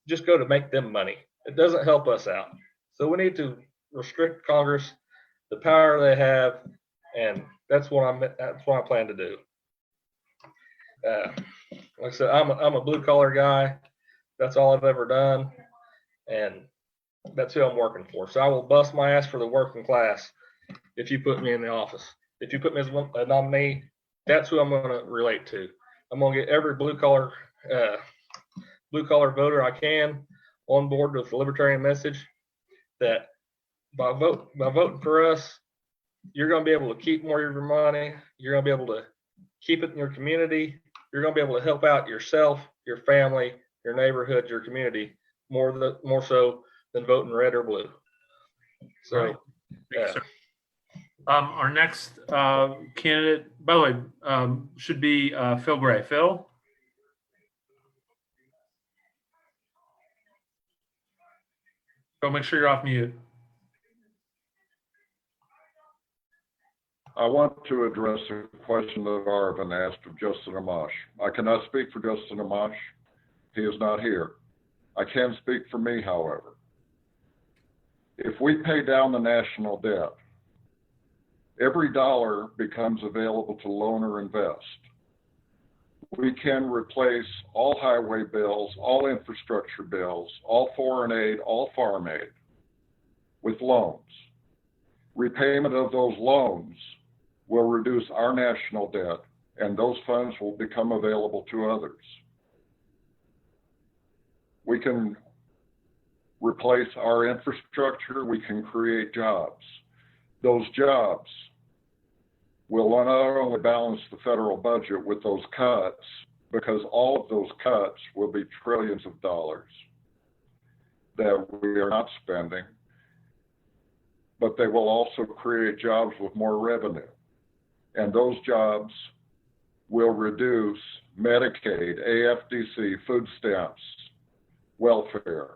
just go to make them money. It doesn't help us out. So we need to restrict Congress, the power they have, and that's what I plan to do. Like I said, I'm a blue collar guy. That's all I've ever done, and that's who I'm working for. So I will bust my ass for the working class if you put me in the office. If you put me as a nominee, that's who I'm going to relate to. I'm going to get every blue collar voter I can on board with the Libertarian message that by voting for us, you're going to be able to keep more of your money. You're going to be able to keep it in your community. You're going to be able to help out yourself, your family, your neighborhood, your community more so than voting red or blue. So, right. Our next candidate, by the way, should be Phil Gray. Phil? Phil, make sure you're off mute. I want to address a question that Arvin asked of Justin Amash. I cannot speak for Justin Amash. He is not here. I can speak for me, however. If we pay down the national debt, every dollar becomes available to loan or invest. We can replace all highway bills, all infrastructure bills, all foreign aid, all farm aid with loans. Repayment of those loans will reduce our national debt, and those funds will become available to others. We can replace our infrastructure, we can create jobs. Those jobs will not only balance the federal budget with those cuts, because all of those cuts will be trillions of dollars that we are not spending, but they will also create jobs with more revenue. And those jobs will reduce Medicaid, AFDC, food stamps, welfare,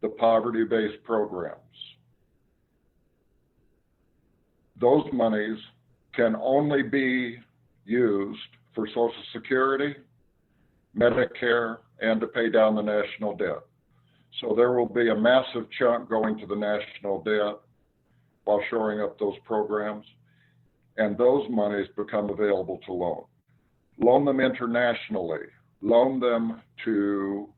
the poverty-based programs. Those monies can only be used for Social Security, Medicare, and to pay down the national debt. So there will be a massive chunk going to the national debt while shoring up those programs, and those monies become available to loan. Loan them internationally, loan them to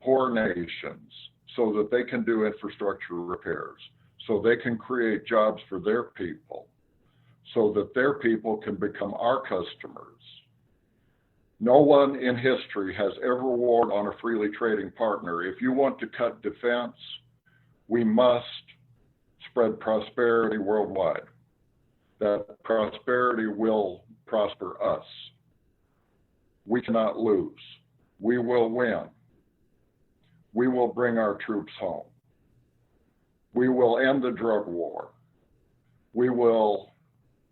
poor nations so that they can do infrastructure repairs, so they can create jobs for their people, so that their people can become our customers. No one in history has ever warred on a freely trading partner. If you want to cut defense, we must spread prosperity worldwide. That prosperity will prosper us. We cannot lose. We will win. We will bring our troops home. We will end the drug war. We will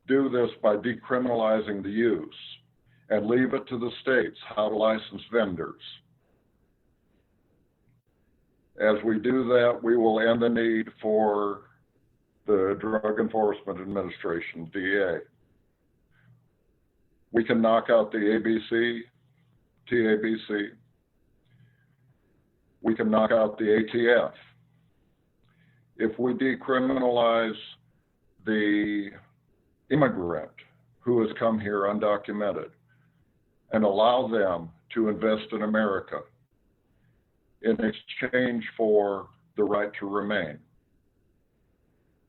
do this by decriminalizing the use and leave it to the states how to license vendors. As we do that, we will end the need for the Drug Enforcement Administration, DEA. We can knock out the ABC, TABC. We can knock out the ATF. If we decriminalize the immigrant who has come here undocumented and allow them to invest in America in exchange for the right to remain,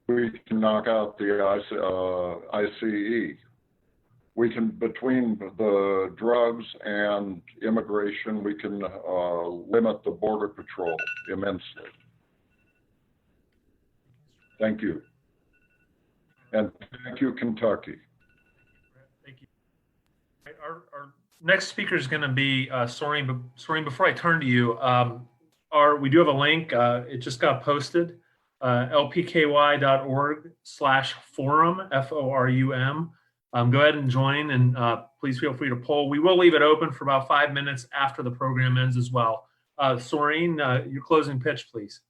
we can knock out the ICE. We can, between the drugs and immigration, we can limit the Border Patrol immensely. Thank you. And thank you, Kentucky. Thank you. Our next speaker is going to be Soreen. But Soreen, before I turn to you, we do have a link. It just got posted. lpky.org/forum, FORUM. Go ahead and join, and please feel free to poll. We will leave it open for about 5 minutes after the program ends as well. Soreen, your closing pitch, please.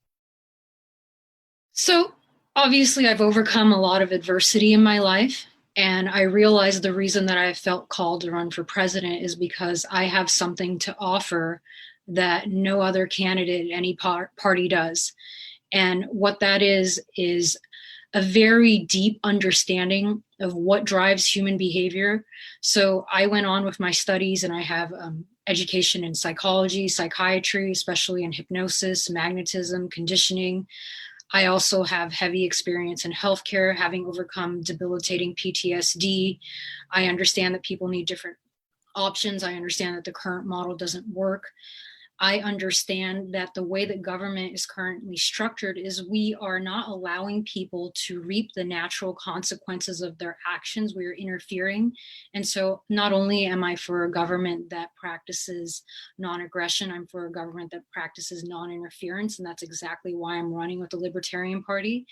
So obviously I've overcome a lot of adversity in my life, and I realized the reason that I felt called to run for president is because I have something to offer that no other candidate, any party does. And what that is a very deep understanding of what drives human behavior. So I went on with my studies, and I have education in psychology, psychiatry, especially in hypnosis, magnetism, conditioning. I also have heavy experience in healthcare, having overcome debilitating PTSD. I understand that people need different options. I understand that the current model doesn't work. I understand that the way that government is currently structured is we are not allowing people to reap the natural consequences of their actions. We are interfering. And so not only am I for a government that practices non-aggression, I'm for a government that practices non-interference. And that's exactly why I'm running with the Libertarian Party.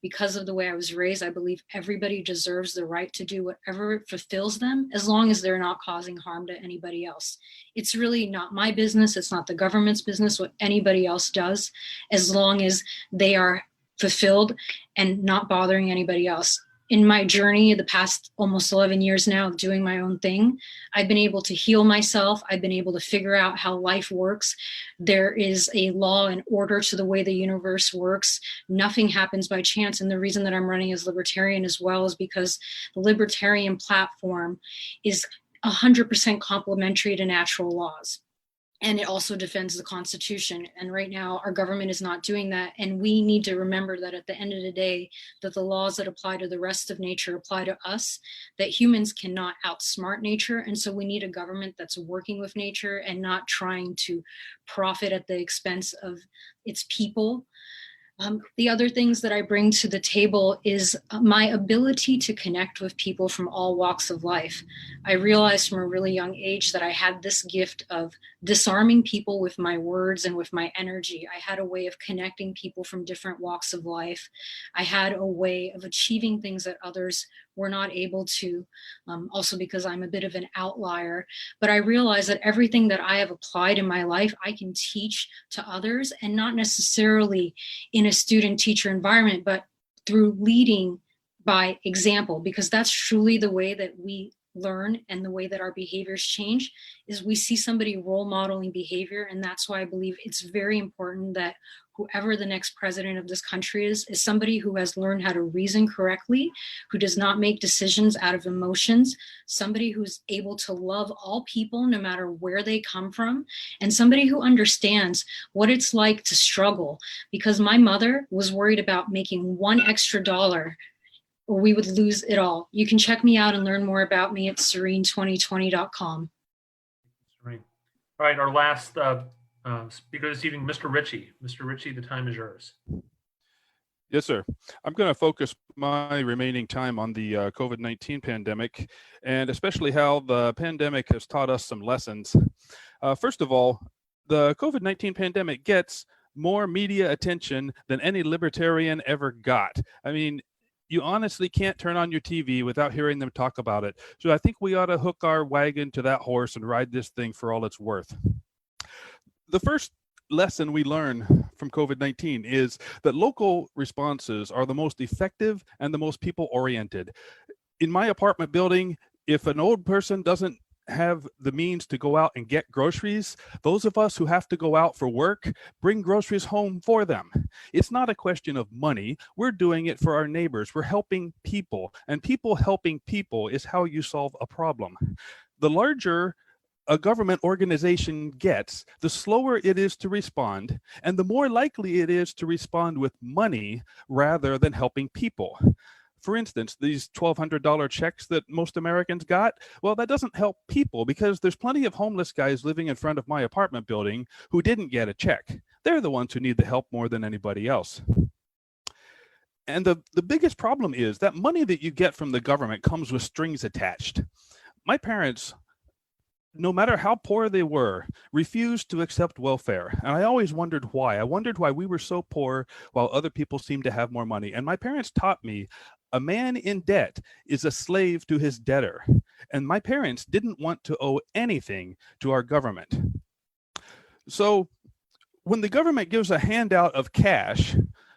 Because of the way I was raised, I believe everybody deserves the right to do whatever fulfills them, as long as they're not causing harm to anybody else. It's really not my business. It's not the government's business what anybody else does, as long as they are fulfilled and not bothering anybody else. In my journey, the past almost 11 years now of doing my own thing, I've been able to heal myself. I've been able to figure out how life works. There is a law and order to the way the universe works. Nothing happens by chance. And the reason that I'm running as Libertarian as well is because the Libertarian platform is 100% complementary to natural laws. And it also defends the Constitution. And right now, our government is not doing that. And we need to remember that at the end of the day, that the laws that apply to the rest of nature apply to us, that humans cannot outsmart nature. And so we need a government that's working with nature and not trying to profit at the expense of its people. The other things that I bring to the table is my ability to connect with people from all walks of life. I realized from a really young age that I had this gift of disarming people with my words and with my energy. I had a way of connecting people from different walks of life. I had a way of achieving things that others were not able to, also because I'm a bit of an outlier. But I realized that everything that I have applied in my life, I can teach to others, and not necessarily in a student-teacher environment, but through leading by example, because that's truly the way that we learn and the way that our behaviors change, is we see somebody role modeling behavior. And that's why I believe it's very important that whoever the next president of this country is somebody who has learned how to reason correctly, who does not make decisions out of emotions, somebody who's able to love all people no matter where they come from, and somebody who understands what it's like to struggle. Because my mother was worried about making $1 extra or we would lose it all. You can check me out and learn more about me at serene2020.com. All right, our last speaker this evening, Mr. Richey. Mr. Richey, the time is yours. Yes, sir. I'm going to focus my remaining time on the COVID-19 pandemic, and especially how the pandemic has taught us some lessons. First of all, the COVID-19 pandemic gets more media attention than any libertarian ever got. I mean, you honestly can't turn on your TV without hearing them talk about it. So I think we ought to hook our wagon to that horse and ride this thing for all it's worth. The first lesson we learn from COVID-19 is that local responses are the most effective and the most people-oriented. In my apartment building, if an old person doesn't have the means to go out and get groceries, those of us who have to go out for work bring groceries home for them. It's not a question of money. We're doing it for our neighbors. We're helping people, and people helping people is how you solve a problem. The larger a government organization gets, the slower it is to respond, and the more likely it is to respond with money rather than helping people. For instance, these $1,200 checks that most Americans got, well, that doesn't help people because there's plenty of homeless guys living in front of my apartment building who didn't get a check. They're the ones who need the help more than anybody else. And the biggest problem is that money that you get from the government comes with strings attached. My parents, no matter how poor they were, refused to accept welfare. And I always wondered why. I wondered why we were so poor while other people seemed to have more money. And my parents taught me a man in debt is a slave to his debtor. And my parents didn't want to owe anything to our government. So when the government gives a handout of cash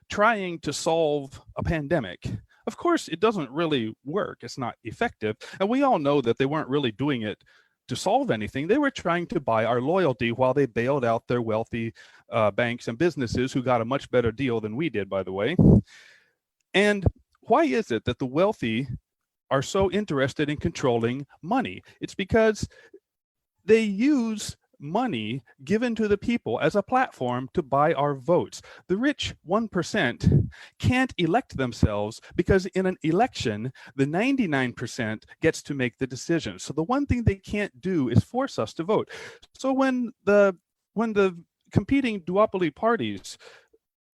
trying to solve a pandemic, of course, it doesn't really work. It's not effective. And we all know that they weren't really doing it to solve anything. They were trying to buy our loyalty while they bailed out their wealthy banks and businesses who got a much better deal than we did, by the way. And why is it that the wealthy are so interested in controlling money? It's because they use money given to the people as a platform to buy our votes. The rich 1% can't elect themselves because in an election, the 99% gets to make the decision. So the one thing they can't do is force us to vote. So when the competing duopoly parties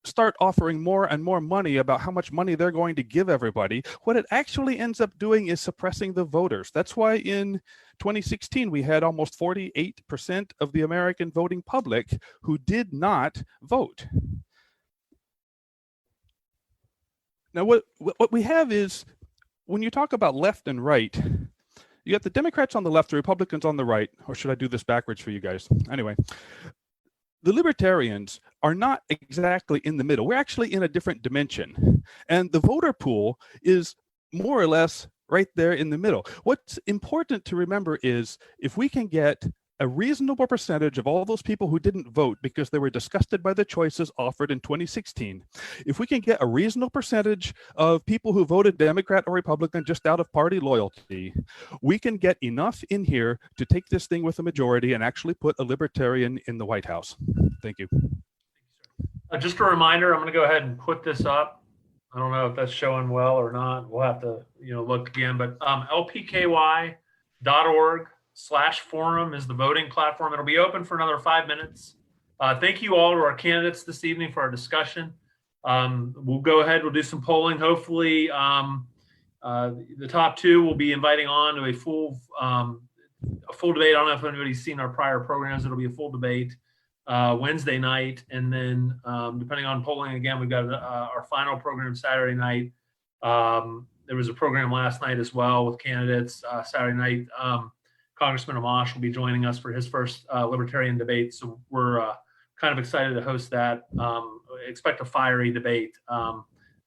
start offering more and more money about how much money they're going to give everybody, what it actually ends up doing is suppressing the voters. That's why in 2016, we had almost 48% of the American voting public who did not vote. Now, what we have is, when you talk about left and right, you got the Democrats on the left, the Republicans on the right, or should I do this backwards for you guys? Anyway. The Libertarians are not exactly in the middle. We're actually in a different dimension. And the voter pool is more or less right there in the middle. What's important to remember is if we can get a reasonable percentage of all those people who didn't vote because they were disgusted by the choices offered in 2016, if we can get a reasonable percentage of people who voted Democrat or Republican just out of party loyalty, we can get enough in here to take this thing with a majority and actually put a Libertarian in the White House. Thank you. Just a reminder, I'm going to go ahead and put this up. I don't know if that's showing well or not. We'll have to, look again, but lpky.org/forum is the voting platform. It'll be open for another 5 minutes. Thank you all to our candidates this evening for our discussion. We'll go ahead, we'll do some polling. Hopefully the top two will be inviting on to a full debate. I don't know if anybody's seen our prior programs. It'll be a full debate Wednesday night. And then depending on polling, again, we've got our final program Saturday night. There was a program last night as well with candidates Saturday night. Congressman Amash will be joining us for his first Libertarian debate. So we're kind of excited to host that. Expect a fiery debate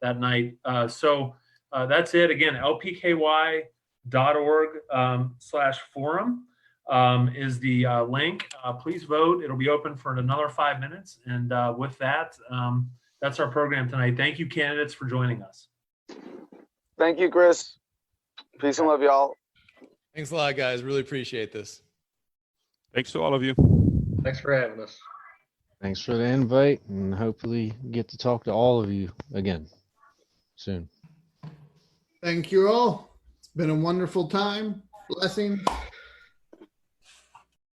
that night. So that's it. Again, lpky.org/forum is the link. Please vote. It'll be open for another 5 minutes. And with that, that's our program tonight. Thank you, candidates, for joining us. Thank you, Chris. Peace and love, y'all. Thanks a lot, guys. Really appreciate this. Thanks to all of you. Thanks for having us. Thanks for the invite, and hopefully get to talk to all of you again soon. Thank you all. It's been a wonderful time. Blessings.